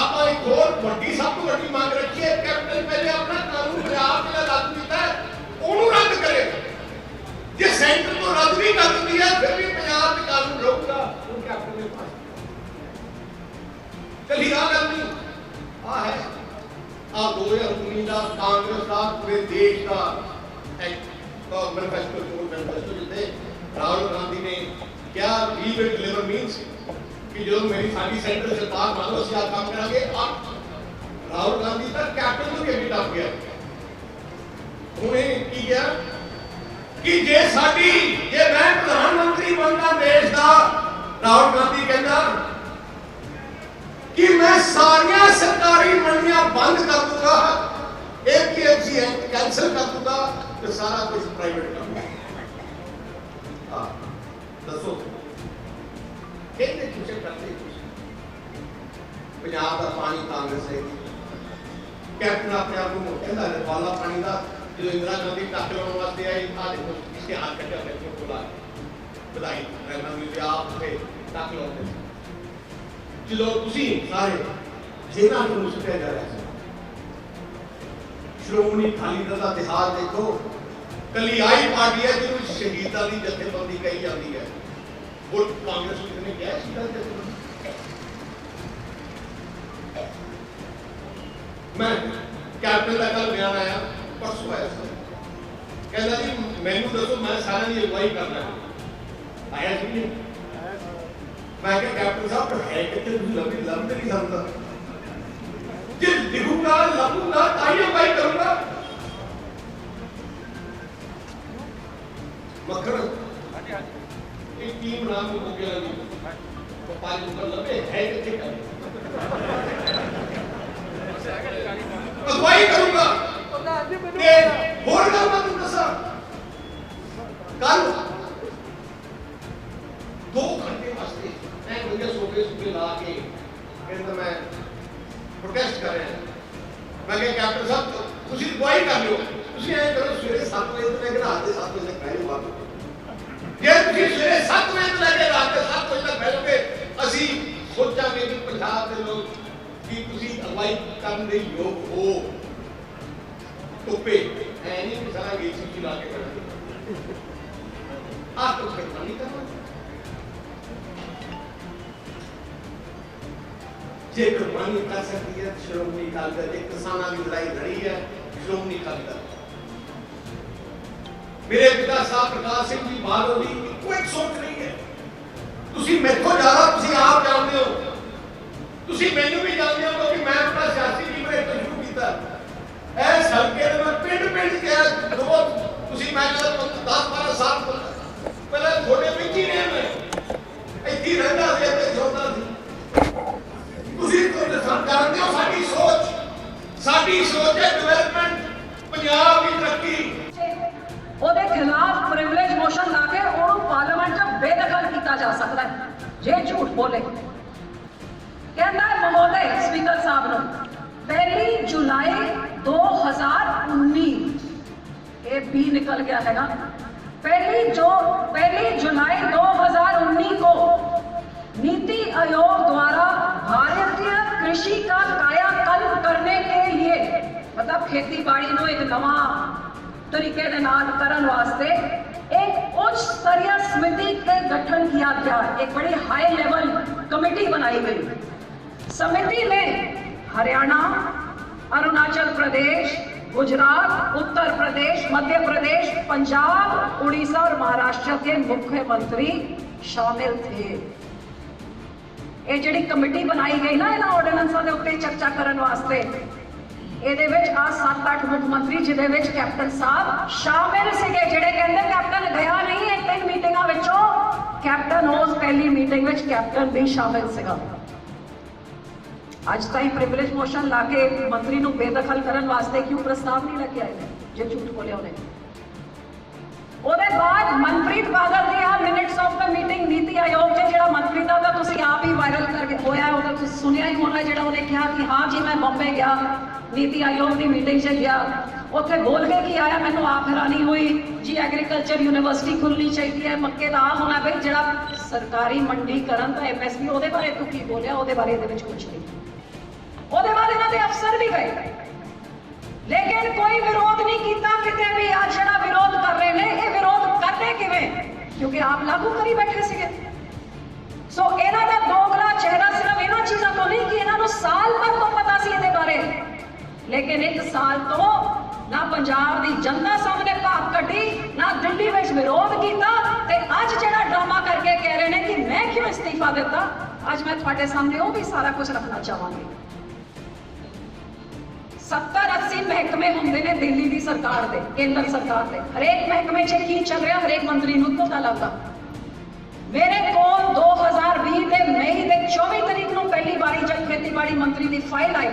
[SPEAKER 2] आप एक और बड़ी सब तो बड़ी मांग रखी है कैप्टन पहले अपना कानून पंजाब में लागू किया है उन्होंने रद्द करे जे सेंटर तो रद्द भी कर दी है फिर भी पंजाब में कानून रहूगा उन कैप्टन के पास चली आ गल नहीं आ है आ 2019 का कांग्रेस का पूरे देश का मैनिफेस्टो जो मैनिफेस्टो जिते राहुल गांधी ने क्या वी विल डिलीवर मींस कि जो मेरी सारी सेंटर सरकार मान लो ਅਸੀਂ ਆ ਕੰਮ ਕਰਾਂਗੇ अब राहुल गांधी का कैप्टन ਨੂੰ ਵੀ ਟੱਪ ਗਿਆ ਉਹਨੇ ਕੀ ਕਿਹਾ कि जे साडी जे मैं प्रधानमंत्री बनना देश का राहुल गांधी कहता कि मैं सारिया सरकारी मंडियां बंद कर दूंगा एपीएमसी एक्ट कैंसिल कर दूंगा तो सारा कुछ प्राइवेट कर दूंगा हाँ दसो कहते कुछ करते पंजाब का पानी कांग्रेस है कैप्टन अपने आप को कहता है वाला पानी का जो इंदिरा गांधी टक लाने वास्ते आई आ देखो इसके हाथ कटे बच्चों को ला बधाई रहना भी आप थे टक लाते जो तुसी सारे जिन्हां को मुस्कुराया जा रहा है श्रोमणी अकाली दल का इतिहास देखो कली आई पार्टी है जिन्होंने शहीदां दी जथेबंदी कही जाती है और कांग्रेस ने क्या शहीदां दी जथेबंदी मैं कैप्टन का कल बयान आया परसों आया कहना जी मैनू दसो मैं सारा की अगवाई करना आया जी नहीं मैं क्या कैप्टन साहब है कितने लंबी लंबी नहीं समझता जिस लिखूंगा लखूंगा ताई अगवाई करूंगा मक्खन एक टीम नाम हो गया जी तो पांच ऊपर लंबे है कितने अगवाई करूंगा होर गल मैं तुम दसा कल 2 घंटे वास्ते मैं मुझे सोके ला के कहता मैं प्रोटेस्ट कर रहे हैं मैं कहा कैप्टन साहब तुसी अगवाई कर लो तुसी ऐ करो सवेरे 7 बजे तक लेके रात के 7 बजे तक बैठो बात जे तुसी सवेरे 7 बजे तक लेके रात के 7 बजे तक बैठोगे ਅਸੀਂ ਸੋਚਾਂਗੇ ਕਿ ਪੰਜਾਬ ਦੇ ਲੋਕ ਕੀ ਤੁਸੀਂ ਅਗਵਾਈ ਕਰਨ ਦੇ ਯੋਗ ਹੋ टोपे नहीं सारा गेसी की ला के करना आप तो करना नहीं करना जे कुर्बानी कर सकती है श्रोमणी अकाली दल किसानों की लड़ाई लड़ी है श्रोमणी अकाली दल मेरे पिता साहब प्रकाश सिंह जी बादल की कोई सोच नहीं है तुसी मेरे को ज्यादा तुसी आप जानते हो तुसी मैनू भी जानते हो क्योंकि मैं अपना सियासी जीवन एक शुरू किया ऐस हल्के में पिंड के दो तुसी मैं 10-12 साल पहले थोड़े विच ही रहे मैं इत्ती रहंदा सी ते जोंदा सी तुसी तो जानते हो साडी सोच है डेवलपमेंट पंजाब की तरक्की
[SPEAKER 8] ਉਹਦੇ ਖਿਲਾਫ ਪ੍ਰਿਵਿਲੇਜ ਮੋਸ਼ਨ ਲਾ ਕੇ ਉਹਨੂੰ ਪਾਰਲੀਮੈਂਟ 'ਚ ਬੇਦਖਲ ਕੀਤਾ ਜਾ ਸਕਦਾ ਹੈ ਜੇ ਝੂਠ ਬੋਲੇ ਕਹਿੰਦਾ ਮਹੋਦय ਸਪੀਕਰ ਸਾਹਿਬ ਨੂੰ 1 जुलाई 2019 ये बी निकल गया है ना 1 जुलाई 2019 को नीति आयोग द्वारा भारतीय कृषि का कायाकल्प करने के लिए मतलब खेती बाड़ी नो एक नवा तरीके दे नाल करन वास्ते एक उच्च स्तरीय समिति के गठन किया गया एक बड़ी हाई लेवल कमेटी बनाई गई समिति में हरियाणा अरुणाचल प्रदेश गुजरात उत्तर प्रदेश मध्य प्रदेश पंजाब उड़ीसा और महाराष्ट्र के मुख्यमंत्री शामिल थे ਇਹ ਜਿਹੜੀ ਕਮੇਟੀ ਬਣਾਈ ਗਈ ਨਾ ਇਹਨਾਂ ਆਰਡੀਨੈਂਸਾਂ ਦੇ ਉੱਤੇ ਚਰਚਾ ਕਰਨ ਵਾਸਤੇ, ਇਹਦੇ ਵਿੱਚ ਆ 7-8 ਮੁੱਖ ਮੰਤਰੀ ਜਿਹਦੇ ਵਿੱਚ ਕੈਪਟਨ ਸਾਹਿਬ ਸ਼ਾਮਿਲ ਸੀਗੇ, ਜਿਹੜੇ ਕਹਿੰਦੇ ਕੈਪਟਨ ਗਿਆ ਨਹੀਂ ਇਹ 3 ਮੀਟਿੰਗਾਂ ਵਿੱਚੋਂ ਕੈਪਟਨ ਉਸ ਪਹਿਲੀ ਮੀਟਿੰਗ ਵਿੱਚ ਕੈਪਟਨ ਵੀ ਸ਼ਾਮਿਲ ਸੀਗਾ। ਅੱਜ ਤਾਈਂ ਪ੍ਰਿਵਿਲੇਜ ਮੋਸ਼ਨ ਲਾ ਕੇ ਮੰਤਰੀ ਨੂੰ ਬੇਦਖਲ ਕਰਨ ਵਾਸਤੇ ਕਿਉਂ ਪ੍ਰਸਤਾਵ ਨਹੀਂ ਲੈ ਕੇ ਆਏ ਜੇ ਝੂਠ ਬੋਲਿਆ ਉਹਨੇ। ਉਹਦੇ ਬਾਅਦ ਮਨਪ੍ਰੀਤ ਬਾਦਲ ਦੀ ਆ ਮਿੰਟਸ ਆਫ ਦ ਮੀਟਿੰਗ ਨੀਤੀ ਆਯੋਗ 'ਚ ਜਿਹੜਾ ਮਨਪ੍ਰੀਤ ਦਾ ਤਾਂ ਤੁਸੀਂ ਆਪ ਹੀ ਵਾਇਰਲ ਕਰਕੇ ਹੋਇਆ, ਉਹਦਾ ਤੁਸੀਂ ਸੁਣਿਆ ਹੀ ਹੋਣਾ, ਜਿਹੜਾ ਉਹਨੇ ਕਿਹਾ ਕਿ ਹਾਂ ਜੀ ਮੈਂ ਬੰਬੇ ਗਿਆ, ਨੀਤੀ ਆਯੋਗ ਦੀ ਮੀਟਿੰਗ 'ਚ ਗਿਆ, ਉੱਥੇ ਬੋਲ ਕੇ ਕੀ ਆਇਆ ਮੈਨੂੰ ਆਪ ਹੈਰਾਨੀ ਹੋਈ ਜੀ ਐਗਰੀਕਲਚਰ ਯੂਨੀਵਰਸਿਟੀ ਖੁੱਲਣੀ ਚਾਹੀਦੀ ਹੈ, ਮੱਕੇ ਦਾ ਆ ਹੋਣਾ ਬਈ ਜਿਹੜਾ ਸਰਕਾਰੀ ਮੰਡੀਕਰਨ ਦਾ MSP ਉਹਦੇ ਬਾਰੇ ਤੂੰ ਕੀ ਬੋਲਿਆ, ਉਹਦੇ ਬਾਰੇ ਇਹਦੇ ਵਿੱਚ ਕੁਝ ਨਹੀਂ। ਉਹਦੇ ਬਾਅਦ ਇਹਨਾਂ ਦੇ ਅਫਸਰ ਵੀ ਗਏ ਲੇਕਿਨ ਕੋਈ ਵਿਰੋਧ ਨਹੀਂ ਕੀਤਾ ਕਿਤੇ ਵੀ। ਅੱਜ ਜਿਹੜਾ ਵਿਰੋਧ ਕਰ ਰਹੇ ਨੇ ਇਹ ਵਿਰੋਧ ਕਰਦੇ ਕਿਵੇਂ, ਕਿਉਂਕਿ ਆਪ ਲਾਗੂ ਕਰੀ ਬੈਠੇ ਸੀਗੇ। ਸੋ ਇਹਨਾਂ ਦਾ ਦੋਗਲਾ ਚਿਹਰਾ ਸਿਰਫ ਇਹਨਾਂ ਚੀਜ਼ਾਂ ਤੋਂ ਨਹੀਂ ਕਿ ਇਹਨਾਂ ਨੂੰ ਸਾਲ ਭਰ ਤੋਂ ਪਤਾ ਸੀ ਇਹਦੇ ਬਾਰੇ, ਲੇਕਿਨ 1 ਸਾਲ ਤੋਂ ਨਾ ਪੰਜਾਬ ਦੀ ਜਨਤਾ ਸਾਹਮਣੇ ਭਾਵ ਕੱਢੀ, ਨਾ ਦਿੱਲੀ ਵਿੱਚ ਵਿਰੋਧ ਕੀਤਾ, ਤੇ ਅੱਜ ਜਿਹੜਾ ਡਰਾਮਾ ਕਰਕੇ ਕਹਿ ਰਹੇ ਨੇ ਕਿ ਮੈਂ ਕਿਉਂ ਅਸਤੀਫਾ ਦਿੱਤਾ, ਅੱਜ ਮੈਂ ਤੁਹਾਡੇ ਸਾਹਮਣੇ ਉਹ ਵੀ ਸਾਰਾ ਕੁਝ ਰੱਖਣਾ ਚਾਹਾਂਗੀ। 70-80 ਮਹਿਕਮੇ ਹੁੰਦੇ ਨੇ ਦਿੱਲੀ ਦੀ ਸਰਕਾਰ ਦੇ, ਕੇਂਦਰ ਸਰਕਾਰ ਦੇ, ਹਰੇਕ ਮਹਿਕਮੇ 'ਚ ਕੀ ਚੱਲ ਰਿਹਾ ਹਰੇਕ ਮੰਤਰੀ ਨੂੰ ਪਤਾ ਲੱਗਦਾ। ਮੇਰੇ ਕੋਲ 2020 ਦੇ ਮਈ ਦੇ 24 ਤਰੀਕ ਨੂੰ ਪਹਿਲੀ ਵਾਰੀ ਜਦ ਖੇਤੀਬਾੜੀ ਮੰਤਰੀ ਦੀ ਫਾਈਲ ਆਈ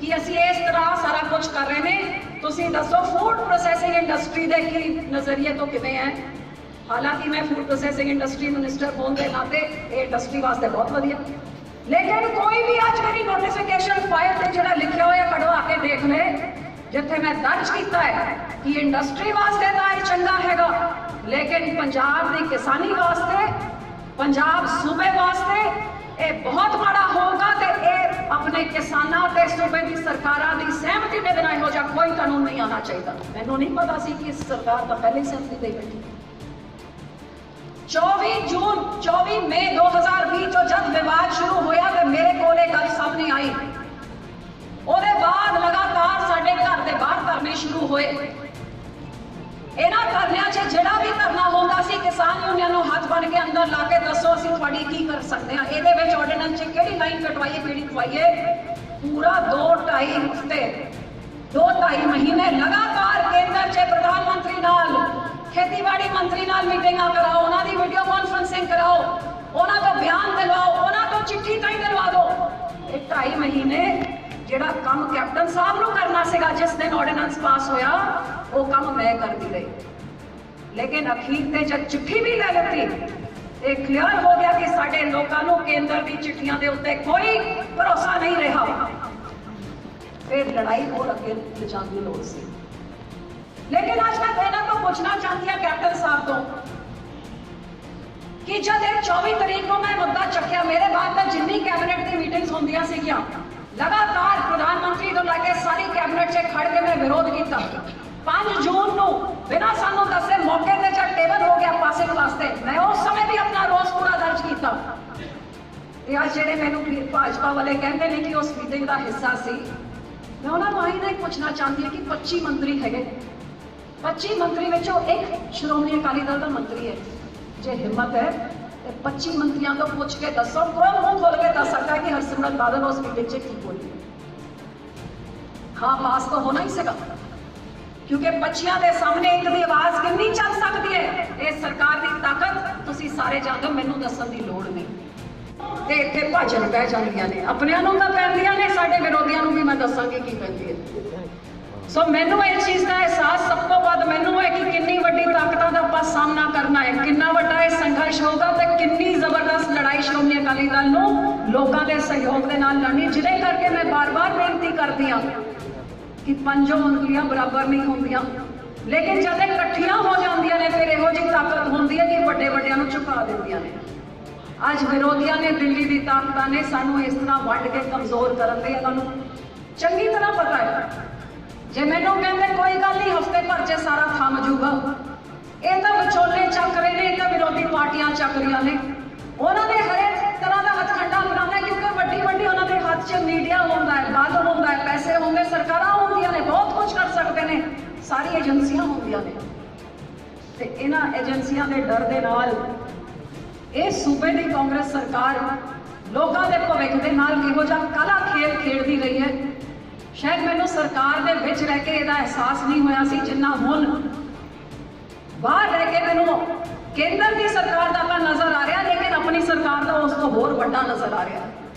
[SPEAKER 8] ਕਿ ਅਸੀਂ ਇਸ ਤਰ੍ਹਾਂ ਸਾਰਾ ਕੁਝ ਕਰ ਰਹੇ ਨੇ, ਤੁਸੀਂ ਦੱਸੋ ਫੂਡ ਪ੍ਰੋਸੈਸਿੰਗ ਇੰਡਸਟਰੀ ਦੇ ਕੀ ਨਜ਼ਰੀਏ ਤੋਂ ਕਿਵੇਂ ਹੈ। ਹਾਲਾਂਕਿ ਮੈਂ ਫੂਡ ਪ੍ਰੋਸੈਸਿੰਗ ਇੰਡਸਟਰੀ ਮਿਨਿਸਟਰ ਹੋਣ ਦੇ ਨਾਤੇ ਇਹ ਇੰਡਸਟਰੀ ਵਾਸਤੇ ਬਹੁਤ ਵਧੀਆ, ਲੇਕਿਨ ਕੋਈ ਵੀ ਅੱਜ ਮੇਰੀ ਨੋਟੀਫਿਕੇਸ਼ਨ ਫਾਈਲ ਤੇ ਜਿਹੜਾ ਲਿਖਿਆ ਹੋਇਆ ਕਢਵਾ ਕੇ ਦੇਖ ਲੈ, ਜਿੱਥੇ ਮੈਂ ਦਰਜ ਕੀਤਾ ਹੈ ਕਿ ਇੰਡਸਟਰੀ ਵਾਸਤੇ ਤਾਂ ਇਹ ਚੰਗਾ ਹੈਗਾ, ਲੇਕਿਨ ਪੰਜਾਬ ਦੀ ਕਿਸਾਨੀ ਵਾਸਤੇ, ਪੰਜਾਬ ਸੂਬੇ ਵਾਸਤੇ ਇਹ ਬਹੁਤ ਮਾੜਾ ਹੋਊਗਾ, ਤੇ ਇਹ ਆਪਣੇ ਕਿਸਾਨਾਂ ਤੇ ਸੂਬੇ ਦੀ ਸਰਕਾਰਾਂ ਦੀ ਸਹਿਮਤੀ ਦੇ ਬਿਨਾਂ ਇਹੋ ਜਿਹਾ ਕੋਈ ਕਾਨੂੰਨ ਨਹੀਂ ਆਉਣਾ ਚਾਹੀਦਾ। ਮੈਨੂੰ ਨਹੀਂ ਪਤਾ ਸੀ ਕਿ ਇਸ ਸਰਕਾਰ ਦਾ ਪਹਿਲੇ ਸਹਿਮਤੀ ਦੇ ਬੈਠੀ। 24 ਮਈ 2020 ਤੋਂ ਜਦ ਵਿਵਾਦ ਸ਼ੁਰੂ ਹੋਇਆ ਤੇ ਮੇਰੇ ਕੋਲ ਇਹ ਗੱਲ ਸਾਹਮਣੇ ਆਈ, ਉਹਦੇ ਬਾਅਦ ਲਗਾਤਾਰ ਸਾਡੇ ਘਰ ਦੇ ਬਾਹਰ ਧਰਨੇ ਸ਼ੁਰੂ ਹੋਏ। ਇਹਨਾਂ ਧਰਨਿਆਂ 'ਚ ਜਿਹੜਾ ਵੀ ਧਰਨਾ ਹੁੰਦਾ ਸੀ ਕਿਸਾਨ ਯੂਨੀਅਨ ਨੂੰ ਹੱਥ ਬਣ ਕੇ ਅੰਦਰ ਲਾ ਕੇ ਦੱਸੋ ਅਸੀਂ ਤੁਹਾਡੀ ਕੀ ਕਰ ਸਕਦੇ ਹਾਂ, ਇਹਦੇ ਵਿੱਚ ਆਰਡੀਨੈਂਸ 'ਚ ਕਿਹੜੀ ਲਾਈਨ ਕਟਵਾਈਏ ਕਿਹੜੀ ਖਵਾਈਏ। ਪੂਰਾ 2-2.5 ਹਫ਼ਤੇ 2-2.5 ਮਹੀਨੇ ਲਗਾਤਾਰ ਕੇਂਦਰ 'ਚ ਪ੍ਰਧਾਨ ਮੰਤਰੀ ਨਾਲ, ਖੇਤੀਬਾੜੀ ਮੰਤਰੀ ਨਾਲ ਮੀਟਿੰਗਾਂ ਕਰਾਓ, ਉਹਨਾਂ ਦੀ ਵੀਡੀਓ ਕਾਨਫਰੰਸਿੰਗ ਕਰਾਓ, ਉਹਨਾਂ ਤੋਂ ਬਿਆਨ ਦਿਲਵਾਓ, ਉਹਨਾਂ ਤੋਂ ਚਿੱਠੀ ਤਾਈਂ ਦਿਲਵਾ ਦਿਓ। ਇਹ 2.5 ਮਹੀਨੇ ਜਿਹੜਾ ਕੰਮ ਕੈਪਟਨ ਸਾਹਿਬ ਨੂੰ ਕਰਨਾ ਸੀਗਾ ਜਿਸ ਦਿਨ ਆਰਡੀਨੈਂਸ ਪਾਸ ਹੋਇਆ, ਉਹ ਕੰਮ ਮੈਂ ਕਰਦੀ ਰਹੀ, ਲੇਕਿਨ ਅਖੀਰ ਤੇ ਜਦ ਚਿੱਠੀ ਵੀ ਲੈ ਲਿੱਤੀ ਇਹ ਕਲੀਅਰ ਹੋ ਗਿਆ ਕਿ ਸਾਡੇ ਲੋਕਾਂ ਨੂੰ ਕੇਂਦਰ ਦੀ ਚਿੱਠੀਆਂ ਦੇ ਉੱਤੇ ਕੋਈ ਭਰੋਸਾ ਨਹੀਂ ਰਿਹਾ। ਫਿਰ ਲੜਾਈ ਹੋਰ ਅੱਗੇ ਲਿਜਾਣ ਦੀ ਲੋੜ ਸੀ। ਲੇਕਿਨ ਅੱਜ ਮੈਂ ਇਹਨਾਂ ਤੋਂ ਪੁੱਛਣਾ ਚਾਹੁੰਦੀ ਹਾਂ ਕੈਪਟਨ ਸਾਹਿਬ ਤੋਂ ਕਿ ਜਦ ਇਹ 24 ਤਰੀਕ ਨੂੰ ਮੈਂ ਮੁੱਦਾ ਚੱਕਿਆ, ਮੇਰੇ ਬਾਅਦ ਤਾਂ ਜਿੰਨੀ ਕੈਬਨਿਟ ਦੀ ਮੀਟਿੰਗਸ ਹੁੰਦੀਆਂ ਸੀਗੀਆਂ ਲਗਾਤਾਰ ਪ੍ਰਧਾਨ ਮੰਤਰੀ ਤੋਂ ਲੈ ਕੇ ਸਾਰੀ ਕੈਬਨਿਟ 'ਚ ਖੜ ਕੇ ਮੈਂ ਵਿਰੋਧ ਕੀਤਾ। 5 ਜੂਨ ਨੂੰ ਬਿਨਾਂ ਸਾਨੂੰ ਦੱਸੇ ਮੌਕੇ ਤੇ ਜਦ ਟੇਬਲ ਹੋ ਗਿਆ ਪਾਸਿੰਗ ਵਾਸਤੇ, ਮੈਂ ਉਸ ਸਮੇਂ ਵੀ ਆਪਣਾ ਰੋਸ ਪੂਰਾ ਦਰਜ ਕੀਤਾ। ਤੇ ਅੱਜ ਜਿਹੜੇ ਮੈਨੂੰ ਭਾਜਪਾ ਵਾਲੇ ਕਹਿੰਦੇ ਨੇ ਕਿ ਉਸ ਮੀਟਿੰਗ ਦਾ ਹਿੱਸਾ ਸੀ, ਮੈਂ ਉਹਨਾਂ ਨੂੰ ਆਹੀ ਨਹੀਂ ਪੁੱਛਣਾ ਚਾਹੁੰਦੀ ਹਾਂ ਕਿ 25 ਮੰਤਰੀ ਹੈਗੇ, 25 ਮੰਤਰੀ ਵਿੱਚੋਂ ਇੱਕ ਸ਼੍ਰੋਮਣੀ ਅਕਾਲੀ ਦਲ ਦਾ ਮੰਤਰੀ ਹੈ। ਜੇ ਹਿੰਮਤ ਹੈ ਤੇ 25 ਮੰਤਰੀਆਂ ਤੋਂ ਪੁੱਛ ਕੇ ਦੱਸੋ, ਕੌਣ ਮੂੰਹ ਖੋਲ ਕੇ ਦੱਸ ਸਕਦਾ ਹੈ ਕਿ ਹਰਸਿਮਰਤ ਬਾਦਲ ਉਸ ਮੀਟਿੰਗ 'ਚ ਕੀ ਬੋਲੀ। ਹਾਂ ਪਾਸ ਤਾਂ ਹੋਣਾ ਹੀ ਸੀਗਾ, ਕਿਉਂਕਿ 25 ਦੇ ਸਾਹਮਣੇ ਇੱਕ ਦੀ ਆਵਾਜ਼ ਕਿੰਨੀ ਚੱਲ ਸਕਦੀ ਹੈ, ਇਹ ਸਰਕਾਰ ਦੀ ਤਾਕਤ ਤੁਸੀਂ ਸਾਰੇ ਜਾਣਦੇ ਹੋ, ਮੈਨੂੰ ਦੱਸਣ ਦੀ ਲੋੜ ਨਹੀਂ। ਤੇ ਇੱਥੇ ਭਾਜਣ ਪੈ ਜਾਂਦੀਆਂ ਨੇ, ਆਪਣਿਆਂ ਨੂੰ ਤਾਂ ਪੈਂਦੀਆਂ ਨੇ, ਸਾਡੇ ਵਿਰੋਧੀਆਂ ਨੂੰ ਵੀ ਮੈਂ ਦੱਸਾਂਗੀ ਕੀ ਪੈਂਦੀ ਹੈ। ਸੋ ਮੈਨੂੰ ਇਸ ਚੀਜ਼ ਦਾ ਅਹਿਸਾਸ ਸਭ ਤੋਂ ਵੱਧ ਮੈਨੂੰ ਹੈ ਕਿ ਕਿੰਨੀ ਵੱਡੀ ਤਾਕਤਾਂ ਦਾ ਆਪਾਂ ਸਾਹਮਣਾ ਕਰਨਾ ਹੈ, ਕਿੰਨਾ ਵੱਡਾ ਇਹ ਸੰਘਰਸ਼ ਹੋਊਗਾ ਤੇ ਕਿੰਨੀ ਜ਼ਬਰਦਸਤ ਲੜਾਈ ਸ਼੍ਰੋਮਣੀ ਅਕਾਲੀ ਦਲ ਨੂੰ ਲੋਕਾਂ ਦੇ ਸਹਿਯੋਗ ਦੇ ਨਾਲ ਲੜਨੀ, ਜਿਹਦੇ ਕਰਕੇ ਮੈਂ ਬਾਰ-ਬਾਰ ਬੇਨਤੀ ਕਰਦੀ ਹਾਂ ਕਿ ਪੰਜੋਂ ਉਂਗਲੀਆਂ ਬਰਾਬਰ ਨਹੀਂ ਹੁੰਦੀਆਂ, ਲੇਕਿਨ ਜਦ ਇਹ ਇਕੱਠੀਆਂ ਹੋ ਜਾਂਦੀਆਂ ਨੇ ਫਿਰ ਇਹੋ ਜਿਹੀ ਤਾਕਤ ਹੁੰਦੀ ਹੈ ਕਿ ਵੱਡੇ-ਵੱਡਿਆਂ ਨੂੰ ਝੁਕਾ ਦਿੰਦੀਆਂ ਨੇ। ਅੱਜ ਵਿਰੋਧੀਆਂ ਨੇ, ਦਿੱਲੀ ਦੀ ਤਾਕਤਾਂ ਨੇ ਸਾਨੂੰ ਇਸ ਤਰ੍ਹਾਂ ਵੰਡ ਕੇ ਕਮਜ਼ੋਰ ਕਰਨ ਦੇ ਇਹਨਾਂ ਨੂੰ ਚੰਗੀ ਤਰ੍ਹਾਂ ਪਤਾ ਹੈ। ਜੇ ਮੈਨੂੰ ਕਹਿੰਦੇ ਕੋਈ ਗੱਲ ਨਹੀਂ ਹਫ਼ਤੇ ਭਰ 'ਚ ਸਾਰਾ ਥੰਮ ਜੂਗਾ, ਇਹ ਤਾਂ ਵਿਚੋਲੇ ਚੱਕ ਰਹੇ ਨੇ, ਇਹ ਤਾਂ ਵਿਰੋਧੀ ਪਾਰਟੀਆਂ ਚੱਕ ਰਹੀਆਂ ਨੇ, ਉਹਨਾਂ ਨੇ ਹਰੇਕ ਤਰ੍ਹਾਂ ਦਾ ਹੱਥਕੰਡਾ ਬਣਾਉਣਾ, ਕਿਉਂਕਿ ਵੱਡੀ ਉਹਨਾਂ ਦੇ ਹੱਥ 'ਚ ਮੀਡੀਆ ਹੁੰਦਾ ਹੈ, ਬਲ ਹੁੰਦਾ ਹੈ, ਪੈਸੇ ਹੁੰਦੇ, ਸਰਕਾਰਾਂ ਹੁੰਦੀਆਂ ਨੇ, ਬਹੁਤ ਕੁਝ ਕਰ ਸਕਦੇ ਨੇ, ਸਾਰੀ ਏਜੰਸੀਆਂ ਹੁੰਦੀਆਂ ਨੇ, ਤੇ ਇਹਨਾਂ ਏਜੰਸੀਆਂ ਦੇ ਡਰ ਦੇ ਨਾਲ ਇਹ ਸੂਬੇ ਦੀ ਕਾਂਗਰਸ ਸਰਕਾਰ ਲੋਕਾਂ ਦੇ ਭਵਿੱਖ ਦੇ ਨਾਲ ਕਿਹੋ ਜਿਹਾ ਕਾਲਾ ਖੇਡ ਖੇਡਦੀ ਰਹੀ ਹੈ। ਸ਼ਾਇਦ ਮੈਨੂੰ ਸਰਕਾਰ ਦੇ ਵਿੱਚ ਰਹਿ ਕੇ ਇਹਦਾ ਅਹਿਸਾਸ ਨਹੀਂ ਹੋਇਆ ਸੀ ਜਿੰਨਾ ਹੁਣ ਬਾਹਰ ਰਹਿ ਕੇ ਮੈਨੂੰ ਕੇਂਦਰ ਦੀ ਸਰਕਾਰ ਦਾ ਤਾਂ ਨਜ਼ਰ ਆ ਰਿਹਾ, ਲੇਕਿਨ ਆਪਣੀ ਸਰਕਾਰ ਦਾ ਉਸ ਤੋਂ ਹੋਰ ਵੱਡਾ ਨਜ਼ਰ ਆ ਰਿਹਾ,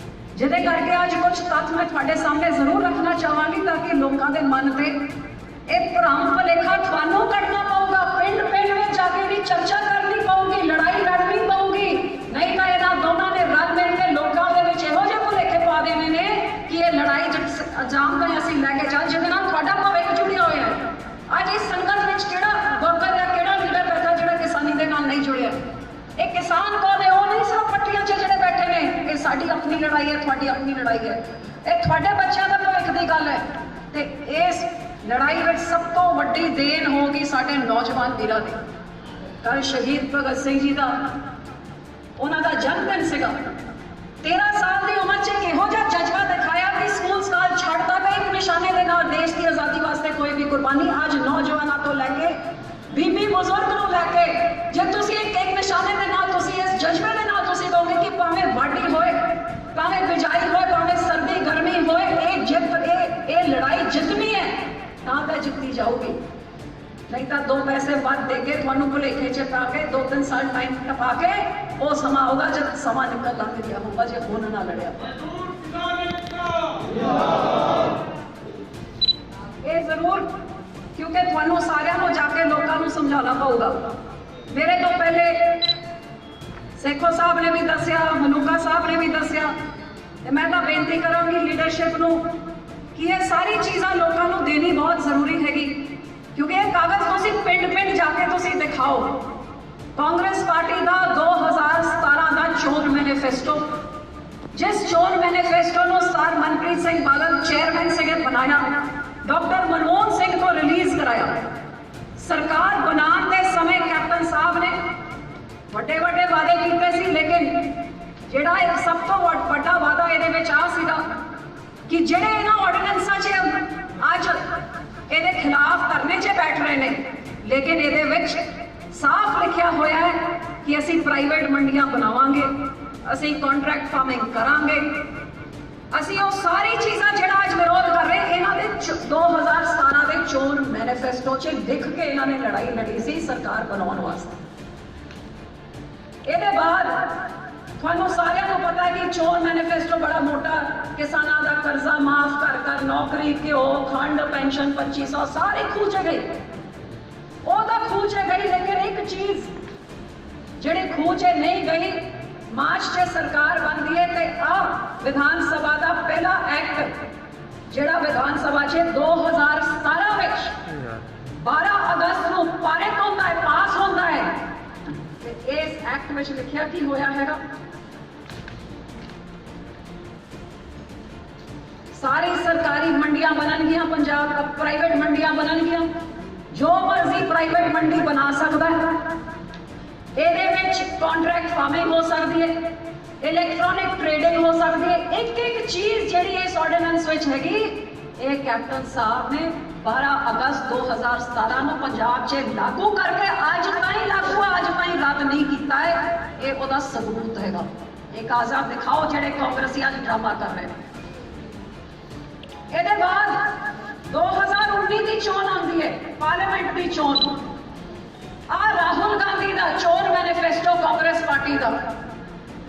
[SPEAKER 8] ਜਿਹਦੇ ਕਰਕੇ ਅੱਜ ਕੁਝ ਤੱਥ ਮੈਂ ਤੁਹਾਡੇ ਸਾਹਮਣੇ ਜ਼ਰੂਰ ਰੱਖਣਾ ਚਾਹਾਂਗੀ ਤਾਂ ਕਿ ਲੋਕਾਂ ਦੇ ਮਨ ਤੇ ਇਹ ਭਰਮ ਭੁਲੇਖਾ ਤੁਹਾਨੂੰ ਕੱਢਣਾ ਪਊਗਾ। ਪਿੰਡ ਪਿੰਡ ਵਿੱਚ ਜਾ ਕੇ ਵੀ ਚਰਚਾ ਕਰਨੀ ਪਊਗੀ, ਲੜਾਈ ਲੜਨੀ ਪਊਗੀ, ਨਹੀਂ ਤਾਂ ਇਹਨਾਂ ਦੋਨਾਂ ਨੇ ਰਲ ਮਿਲ ਕੇ ਲੋਕਾਂ ਦੇ ਵਿੱਚ ਇਹੋ ਜਿਹੇ ਭੁਲੇਖੇ ਪਾ ਦੇਣੇ ਨੇ ਕਿ ਇਹ ਲੜਾਈ ਅੰਜਾਮ ਤਾਂ ਅਸੀਂ ਲੈ ਕੇ ਚੱਲ ਜਿਹਦੇ ਨਾਲ ਤੁਹਾਡਾ ਭਵਿੱਖ ਜੁੜਿਆ ਹੋਇਆ ਹੈ। ਅੱਜ ਇਸ ਸੰਗਤ ਵਿੱਚ ਕਿਹੜਾ ਵਰਕਰ ਜਾਂ ਕਿਹੜਾ ਲੀਡਰ ਬੈਠਾ ਜਿਹੜਾ ਕਿਸਾਨੀ ਦੇ ਨਾਲ ਨਹੀਂ ਜੁੜਿਆ? ਇਹ ਕਿਸਾਨ ਕੌਣ ਹੈ? ਉਹ ਨਹੀਂ ਸਿਰਫ ਪੱਟੀਆਂ 'ਚ ਜਿਹੜੇ ਬੈਠੇ ਨੇ। ਇਹ ਸਾਡੀ ਆਪਣੀ ਲੜਾਈ ਹੈ, ਤੁਹਾਡੀ ਆਪਣੀ ਲੜਾਈ ਹੈ, ਇਹ ਤੁਹਾਡੇ ਬੱਚਿਆਂ ਦਾ ਭਵਿੱਖ ਦੀ ਗੱਲ ਹੈ। ਤੇ ਇਸ ਲੜਾਈ ਵਿੱਚ ਸਭ ਤੋਂ ਵੱਡੀ ਦੇਣ ਹੋਗੀ ਸਾਡੇ ਨੌਜਵਾਨ ਵੀਰਾਂ ਦੀ। ਕੱਲ੍ਹ ਸ਼ਹੀਦ ਭਗਤ ਸਿੰਘ ਜੀ ਦਾ ਉਹਨਾਂ ਦਾ ਜਨਮ ਦਿਨ ਸੀਗਾ। 13 ਸਾਲ ਦੀ ਉਮਰ 'ਚ ਇਹੋ ਜਿਹਾ ਜਜ਼ਬਾ ਦਿਖਾਇਆ ਕਿ ਸਕੂਲ ਸਾਲ ਛੱਡਦਾ ਗਏ ਇੱਕ ਨਿਸ਼ਾਨੇ ਦੇ ਨਾਲ ਦੇਸ਼ ਦੀ ਆਜ਼ਾਦੀ ਵਾਸਤੇ ਕੋਈ ਵੀ ਕੁਰਬਾਨੀ। ਅੱਜ ਨੌਜਵਾਨਾਂ ਤੋਂ ਲੈ ਕੇ ਬੀਬੀ ਬਜ਼ੁਰਗ ਨੂੰ ਲੈ ਕੇ ਜੇ ਤੁਸੀਂ ਇੱਕ ਨਿਸ਼ਾਨੇ ਦੇ ਨਾਲ ਤੁਸੀਂ ਇਸ ਜਜ਼ਬੇ ਦੇ ਨਾਲ ਤੁਸੀਂ ਕਹੋਗੇ ਕਿ ਭਾਵੇਂ ਵਾਢੀ ਹੋਏ, ਭਾਵੇਂ ਬਿਜਾਈ ਹੋਏ, ਭਾਵੇਂ ਸਰਦੀ ਗਰਮੀ ਹੋਏ, ਇਹ ਲੜਾਈ ਜਿੱਤਣੀ ਹੈ ਤਾਂ ਜਿੱਤੀ ਜਾਊਗੀ। ਨਹੀਂ ਤਾਂ 2 ਪੈਸੇ ਵੱਧ ਦੇ ਕੇ ਤੁਹਾਨੂੰ ਭੁਲੇਖੇ 'ਚ ਪਾ ਕੇ 2-3 ਸਾਲ ਟਾਈਮ ਟਪਾ ਕੇ ਉਹ ਸਮਾਂ ਆਊਗਾ ਜਦ ਸਮਾਂ ਨਿਕਲ ਲੱਗ ਗਿਆ ਹੋਊਗਾ ਜੇ ਹੁਣ ਨਾ ਲੜਿਆ। ਇਹ ਜ਼ਰੂਰ, ਕਿਉਂਕਿ ਤੁਹਾਨੂੰ ਸਾਰਿਆਂ ਨੂੰ ਜਾ ਕੇ ਲੋਕਾਂ ਨੂੰ ਸਮਝਾਉਣਾ ਪਊਗਾ। ਮੇਰੇ ਤੋਂ ਪਹਿਲੇ ਸੇਖੋ ਸਾਹਿਬ ਨੇ ਵੀ ਦੱਸਿਆ, ਮਨੂਕਾ ਸਾਹਿਬ ਨੇ ਵੀ ਦੱਸਿਆ, ਤੇ ਮੈਂ ਤਾਂ ਬੇਨਤੀ ਕਰਾਂਗੀ ਲੀਡਰਸ਼ਿਪ ਨੂੰ ਕਿ ਇਹ ਸਾਰੀ ਚੀਜ਼ਾਂ ਲੋਕਾਂ ਨੂੰ ਦੇਣੀ ਬਹੁਤ ਜ਼ਰੂਰੀ ਹੈਗੀ, ਕਿਉਂਕਿ ਇਹ ਕਾਗਜ਼ ਤੁਸੀਂ ਪਿੰਡ ਪਿੰਡ ਜਾ ਕੇ ਤੁਸੀਂ ਦਿਖਾਓ। ਕਾਂਗਰਸ ਪਾਰਟੀ ਦਾ 2017 ਦਾ ਚੋਣ ਮੈਨੀਫੈਸਟੋ, ਜਿਸ ਚੋਣ ਮੈਨੀਫੈਸਟੋ ਨੂੰ ਸਰ ਮਨਪ੍ਰੀਤ ਸਿੰਘ ਬਾਦਲ ਚੇਅਰਮੈਨ ਸੀਗੇ ਬਣਾਇਆ, ਡਾਕਟਰ ਮਨਮੋਹਨ ਸਿੰਘ ਤੋਂ ਰਿਲੀਜ਼ ਕਰਾਇਆ। ਸਰਕਾਰ ਬਣਾਉਣ ਦੇ ਸਮੇਂ ਕੈਪਟਨ ਸਾਹਿਬ ਨੇ ਵੱਡੇ ਵੱਡੇ ਵਾਅਦੇ ਕੀਤੇ ਸੀ, ਲੇਕਿਨ ਜਿਹੜਾ ਇੱਕ ਸਭ ਤੋਂ ਵੱਡਾ ਵਾਅਦਾ ਇਹਦੇ ਵਿੱਚ ਆ ਸੀਗਾ ਕਿ ਜਿਹੜੇ ਇਹਨਾਂ ਆਰਡੀਨੈਂਸਾਂ 'ਚ ਅੱਜ ਇਹਦੇ ਖਿਲਾਫ ਧਰਨੇ 'ਚ ਬੈਠ ਰਹੇ ਨੇ, ਲੇਕਿਨ ਇਹਦੇ ਵਿੱਚ ਸਾਫ਼ ਲਿਖਿਆ ਹੋਇਆ ਹੈ ਕਿ ਅਸੀਂ ਪ੍ਰਾਈਵੇਟ ਮੰਡੀਆਂ ਬਣਾਵਾਂਗੇ, ਅਸੀਂ ਕੰਟਰੈਕਟ ਫਾਰਮਿੰਗ ਕਰਾਂਗੇ, ਅਸੀਂ ਉਹ ਸਾਰੀ ਚੀਜ਼ਾਂ ਜਿਹੜਾ ਅੱਜ ਵਿਰੋਧ ਕਰ ਰਹੇ ਇਹਨਾਂ ਦੇ 2017 ਦੇ ਚੋਣ ਮੈਨੀਫੈਸਟੋ 'ਚ ਲਿਖ ਕੇ ਇਹਨਾਂ ਨੇ ਲੜਾਈ ਲੜੀ ਸੀ ਸਰਕਾਰ ਬਣਾਉਣ ਵਾਸਤੇ। ਇਹਦੇ ਬਾਅਦ ਤੁਹਾਨੂੰ ਸਾਰਿਆਂ ਨੂੰ ਪਤਾ ਹੈ ਕਿ ਚੋਣ ਮੈਨੀਫੈਸਟੋ ਬੜਾ ਮੋਟਾ, ਕਿਸਾਨਾਂ ਦਾ ਕਰਜ਼ਾ ਮਾਫ ਕਰ ਨੌਕਰੀ, ਘਿਓ, ਖੰਡ, ਪੈਨਸ਼ਨ 2500 ਸਾਰੇ ਖੂਹ 'ਚ ਗਈ। ਉਹ ਤਾਂ ਖੂਹ 'ਚ ਗਈ, ਲੇਕਿਨ ਇੱਕ ਚੀਜ਼ ਜਿਹੜੀ ਖੂਹ 'ਚ ਨਹੀਂ ਗਈ, ਮਾਰਚ 'ਚ ਸਰਕਾਰ ਬਣਦੀ ਹੈ ਤੇ ਵਿਧਾਨ ਸਭਾ ਦਾ ਪਹਿਲਾ ਐਕਟ ਜਿਹੜਾ ਵਿਧਾਨ ਸਭਾ 'ਚ 2017 ਵਿੱਚ 12 ਅਗਸਤ ਨੂੰ ਪਾਰਿਤ ਹੁੰਦਾ ਹੈ, ਪਾਸ ਹੁੰਦਾ ਹੈ। ਤੇ ਇਸ ਐਕਟ ਵਿੱਚ ਲਿਖਿਆ ਕੀ ਹੋਇਆ ਹੈਗਾ? ਸਾਰੀ ਸਰਕਾਰੀ ਮੰਡੀਆਂ ਬਣਨਗੀਆਂ, ਪੰਜਾਬ ਦਾ ਪ੍ਰਾਈਵੇਟ ਮੰਡੀਆਂ ਬਣਨਗੀਆਂ, ਜੋ ਮਰਜ਼ੀ ਪ੍ਰਾਈਵੇਟ ਮੰਡੀ ਬਣਾ ਸਕਦਾ ਹੈ। ਇਹਦੇ ਵਿੱਚ ਕੰਟਰੈਕਟ ਫਾਰਮਿੰਗ ਹੋ ਸਕਦੀ ਹੈ, ਇਲੈਕਟ੍ਰੋਨਿਕ ਟ੍ਰੇਡਿੰਗ ਹੋ ਸਕਦੀ ਹੈ। ਇੱਕ ਇੱਕ ਚੀਜ਼ ਜਿਹੜੀ ਇਸ ਆਰਡੀਨੈਂਸ ਵਿੱਚ ਹੈਗੀ, ਇਹ ਕੈਪਟਨ ਸਾਹਿਬ ਨੇ 12 ਅਗਸਤ 2017 ਨੂੰ ਪੰਜਾਬ 'ਚ ਲਾਗੂ ਕਰਕੇ ਅੱਜ ਤਾਈਂ ਲਾਗੂ ਹੈ, ਅੱਜ ਤਾਈਂ ਰੱਦ ਨਹੀਂ ਕੀਤਾ ਹੈ। ਇਹ ਉਹਦਾ ਸਬੂਤ ਹੈਗਾ। ਇਹ ਕਾਗਜ਼ਾਂ ਦਿਖਾਓ ਜਿਹੜੇ ਕਾਂਗਰਸੀ ਅੱਜ ਡਰਾਮਾ ਕਰ ਰਹੇ ਨੇ। ਇਹਦੇ ਬਾਅਦ 2019 ਦੀ ਚੋਣ ਆਉਂਦੀ ਹੈ, ਪਾਰਲੀਮੈਂਟ ਦੀ ਚੋਣ। ਰਾਹੁਲ ਗਾਂਧੀ ਦਾ ਚੋਣ ਮੈਨੀਫੈਸਟੋ ਕਾਂਗਰਸ ਪਾਰਟੀ ਦਾ,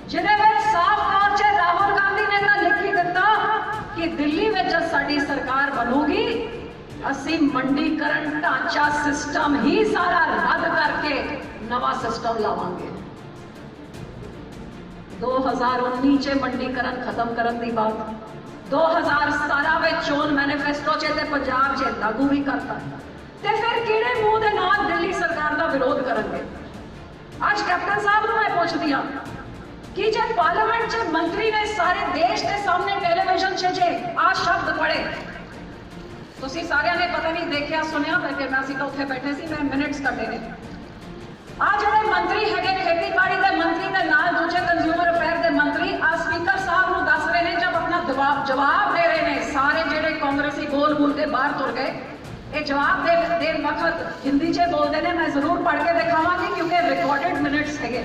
[SPEAKER 8] ਜਿਹਦੇ ਵਿੱਚ ਸਾਫ਼ ਤੌਰ 'ਤੇ ਰਾਹੁਲ ਗਾਂਧੀ ਨੇ ਤਾਂ ਲਿਖੀ ਦਿੱਤਾ ਕਿ ਦਿੱਲੀ ਵਿੱਚ ਸਾਡੀ ਸਰਕਾਰ ਬਣੂਗੀ, ਅਸੀਂ ਮੰਡੀਕਰਨ ਢਾਂਚਾ ਸਿਸਟਮ ਹੀ ਸਾਰਾ ਰੱਦ ਕਰਕੇ ਨਵਾਂ ਸਿਸਟਮ ਲਾਵਾਂਗੇ। 2019 'ਚ ਮੰਡੀਕਰਨ ਖਤਮ ਕਰਨ ਦੀ ਬਾਤ 2017 ਵਿੱਚ ਚੋਣ ਮੈਨੀਫੈਸਟੋ 'ਚ ਤੇ ਪੰਜਾਬ 'ਚ ਲਾਗੂ ਵੀ ਕਰਤਾ। ਤੇ ਫਿਰ ਕਿਹੜੇ ਮੂੰਹ ਦੇ ਨਾਲ ਦਿੱਲੀ ਸਰਕਾਰ ਦਾ ਵਿਰੋਧ ਕਰਨਗੇ? ਅੱਜ ਕੈਪਟਨ ਸਾਹਿਬ ਨੂੰ ਮੈਂ ਪੁੱਛਦੀ ਹਾਂ ਕਿ ਜੇ ਪਾਰਲੀਮੈਂਟ 'ਚ ਮੰਤਰੀ ਨੇ ਸਾਰੇ ਦੇਸ਼ ਦੇ ਸਾਹਮਣੇ ਟੈਲੀਵਿਜ਼ਨ 'ਚ ਜੇ ਆ ਸ਼ਬਦ ਪੜ੍ਹੇ, ਤੁਸੀਂ ਸਾਰਿਆਂ ਨੇ ਪਤਾ ਨਹੀਂ ਦੇਖਿਆ ਸੁਣਿਆ, ਲੇਕਿਨ ਅਸੀਂ ਤਾਂ ਉੱਥੇ ਬੈਠੇ ਸੀ, ਮੈਂ ਮਿੰਟਸ ਕੱਢੇ ਨੇ। ਆ ਜਿਹੜੇ ਮੰਤਰੀ ਹੈਗੇ ਖੇਤੀਬਾੜੀ ਦੇ ਮੰਤਰੀ ਦੇ ਨਾਲ ਦੂਜੇ ਕੰਜ਼ਿਊਮਰ ਅਫੇਅਰ ਦੇ ਮੰਤਰੀ ਆ ਸਪੀਕਰ ਸਾਹਿਬ ਨੂੰ ਦੱਸ ਰਹੇ ਨੇ, ਜਦ ਆਪਣਾ ਜਵਾਬ ਦੇ ਰਹੇ ਨੇ, ਸਾਰੇ ਜਿਹੜੇ ਕਾਂਗਰਸੀ ਬੋਲ ਕੇ ਬਾਹਰ ਤੁਰ ਗਏ, ਇਹ ਜਵਾਬ ਦੇਣ ਵਕਤ ਹਿੰਦੀ 'ਚ ਬੋਲਦੇ ਨੇ। ਮੈਂ ਜ਼ਰੂਰ ਪੜ੍ਹ ਕੇ ਦਿਖਾਵਾਂਗੀ ਕਿਉਂਕਿ ਰਿਕਾਰਡਡ ਮਿੰਟਸ ਹੈਗੇ।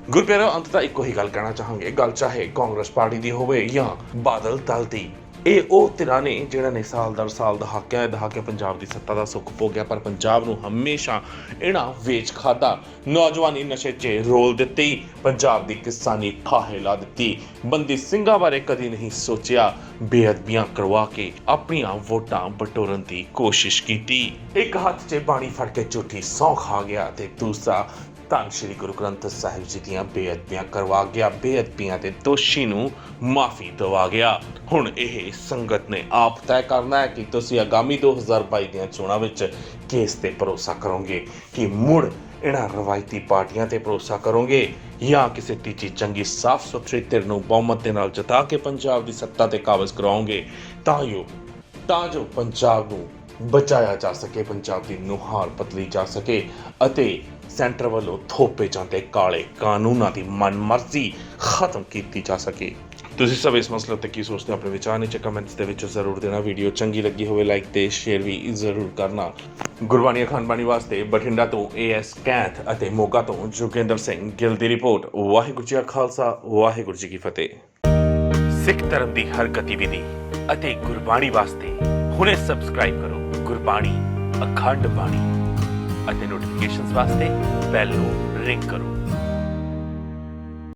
[SPEAKER 1] ਗੁਰਪਿਆਰੋ ਅੰਤ ਤਾਂ ਇੱਕੋ ਹੀ ਗੱਲ ਕਹਿਣਾ ਚਾਹਾਂਗੇ, ਗੱਲ ਚਾਹੇ ਕਾਂਗਰਸ ਪਾਰਟੀ ਦੀ ਹੋਵੇ ਜਾਂ ਬਾਦਲ ਦਲ ਦੀ। ਇਹ ਉਹ ਧਿਰਾਂ ਨੇ ਜਿਹੜਾ ਨੇ ਸਾਲ ਦਰ ਸਾਲ ਦਹਾਕੇ ਪੰਜਾਬ ਦੀ ਸੱਤਾ ਦਾ ਸੁੱਖ ਭੋਗਿਆ, ਪਰ ਪੰਜਾਬ ਨੂੰ ਹਮੇਸ਼ਾ ਇਹਨਾਂ ਵੇਚ ਖਾਦਾ। ਨੌਜਵਾਨੀ ਨਸ਼ੇ 'ਚ ਰੋਲ ਦਿੱਤੀ, ਪੰਜਾਬ ਦੀ ਕਿਸਾਨੀ ਠਾਹੇ ਲਾ ਦਿੱਤੀ, ਬੰਦੀ ਸਿੰਘਾਂ ਬਾਰੇ ਕਦੀ ਨਹੀਂ ਸੋਚਿਆ, ਬੇਅਦਬੀਆਂ ਕਰਵਾ ਕੇ ਆਪਣੀਆਂ ਵੋਟਾਂ ਬਟੋਰਨ ਦੀ ਕੋਸ਼ਿਸ਼ ਕੀਤੀ। ਇੱਕ ਹੱਥ 'ਚ ਬਾਣੀ ਫੜ ਕੇ ਝੂਠੀ ਸਹੁੰ ਖਾ ਗਿਆ ਤੇ ਦੂਸਰਾ ਧੰਨ ਸ਼੍ਰੀ ਗੁਰੂ ਗ੍ਰੰਥ ਸਾਹਿਬ ਜੀ ਦੀਆਂ ਬੇਅਦਬੀਆਂ ਕਰਵਾ ਗਿਆ, ਬੇਅਦਬੀਆਂ ਦੇ ਦੋਸ਼ੀ ਨੂੰ ਮਾਫੀ ਦਵਾ ਗਿਆ। ਹੁਣ ਇਹ ਸੰਗਤ ਨੇ ਆਪ ਤੈਅ ਕਰਨਾ ਹੈ ਕਿ ਤੁਸੀਂ ਆਗਾਮੀ 2022 ਦੀਆਂ ਚੋਣਾਂ ਵਿੱਚ ਕਿਸ ਤੇ ਭਰੋਸਾ ਕਰੋਗੇ, ਕਿ ਮੁੜ ਇਹਨਾਂ ਰਵਾਇਤੀ ਪਾਰਟੀਆਂ ਤੇ ਭਰੋਸਾ ਕਰੋਗੇ ਜਾਂ ਕਿਸੇ ਤੀਜੀ ਚੰਗੀ ਸਾਫ਼ ਸੁਥਰੀ ਧਿਰ ਨੂੰ ਬਹੁਮਤ ਦੇ ਨਾਲ ਜਿਤਾ ਕੇ ਪੰਜਾਬ ਦੀ ਸੱਤਾ ਤੇ ਕਾਬਜ਼ ਕਰਾਓਗੇ ਤਾਂ ਜੋ ਪੰਜਾਬ ਨੂੰ ਬਚਾਇਆ ਜਾ ਸਕੇ, ਪੰਜਾਬ ਦੀ ਨੁਹਾਰ ਬਦਲੀ ਜਾ ਸਕੇ ਅਤੇ ਸੈਂਟਰ ਵੱਲੋਂ ਥੋਪੇ ਜਾਂਦੇ ਕਾਲੇ ਕਾਨੂੰਨਾਂ ਦੀ ਮਨਮਰਜ਼ੀ ਖਤਮ ਕੀਤੀ ਜਾ ਸਕੇ। ਤੁਸੀਂ ਸਭ ਇਸ ਮਸਲੇ ਉੱਤੇ ਕੀ ਸੋਚਦੇ ਹੋ? ਆਪਣੇ ਵਿਚਾਰ ਨੀਚੇ ਕਮੈਂਟਸ ਦੇ ਵਿੱਚ ਜ਼ਰੂਰ ਦੇਣਾ। ਵੀਡੀਓ ਚੰਗੀ ਲੱਗੀ ਹੋਵੇ ਲਾਈਕ ਤੇ ਸ਼ੇਅਰ ਵੀ ਜ਼ਰੂਰ ਕਰਨਾ। ਗੁਰਬਾਣੀ ਅਖੰਡ ਬਾਣੀ ਵਾਸਤੇ ਬਠਿੰਡਾ ਤੋਂ AS ਕੈਂਥ ਅਤੇ ਮੋਗਾ ਤੋਂ ਜੋਗਿੰਦਰ ਸਿੰਘ ਗਿੱਲ ਦੀ ਰਿਪੋਰਟ। ਵਾਹਿਗੁਰੂ ਜੀ ਕਾ ਖਾਲਸਾ, ਵਾਹਿਗੁਰੂ ਜੀ ਕੀ ਫਤਿਹ। ਸਿੱਖ ਧਰਮ ਦੀ ਹਰ ਗਤੀਵਿਧੀ ਅਤੇ ਗੁਰਬਾਣੀ ਵਾਸਤੇ ਹੁਣੇ ਸਬਸਕ੍ਰਾਈਬ ਕਰੋ ਗੁਰਬਾਣੀ ਅਖੰਡ ਬਾਣੀ ਅਤੇ ਨੋਟੀਫਿਕੇਸ਼ਨਸ ਵਾਸਤੇ ਬੈਲ ਨੂੰ ਰਿੰਗ ਕਰੋ।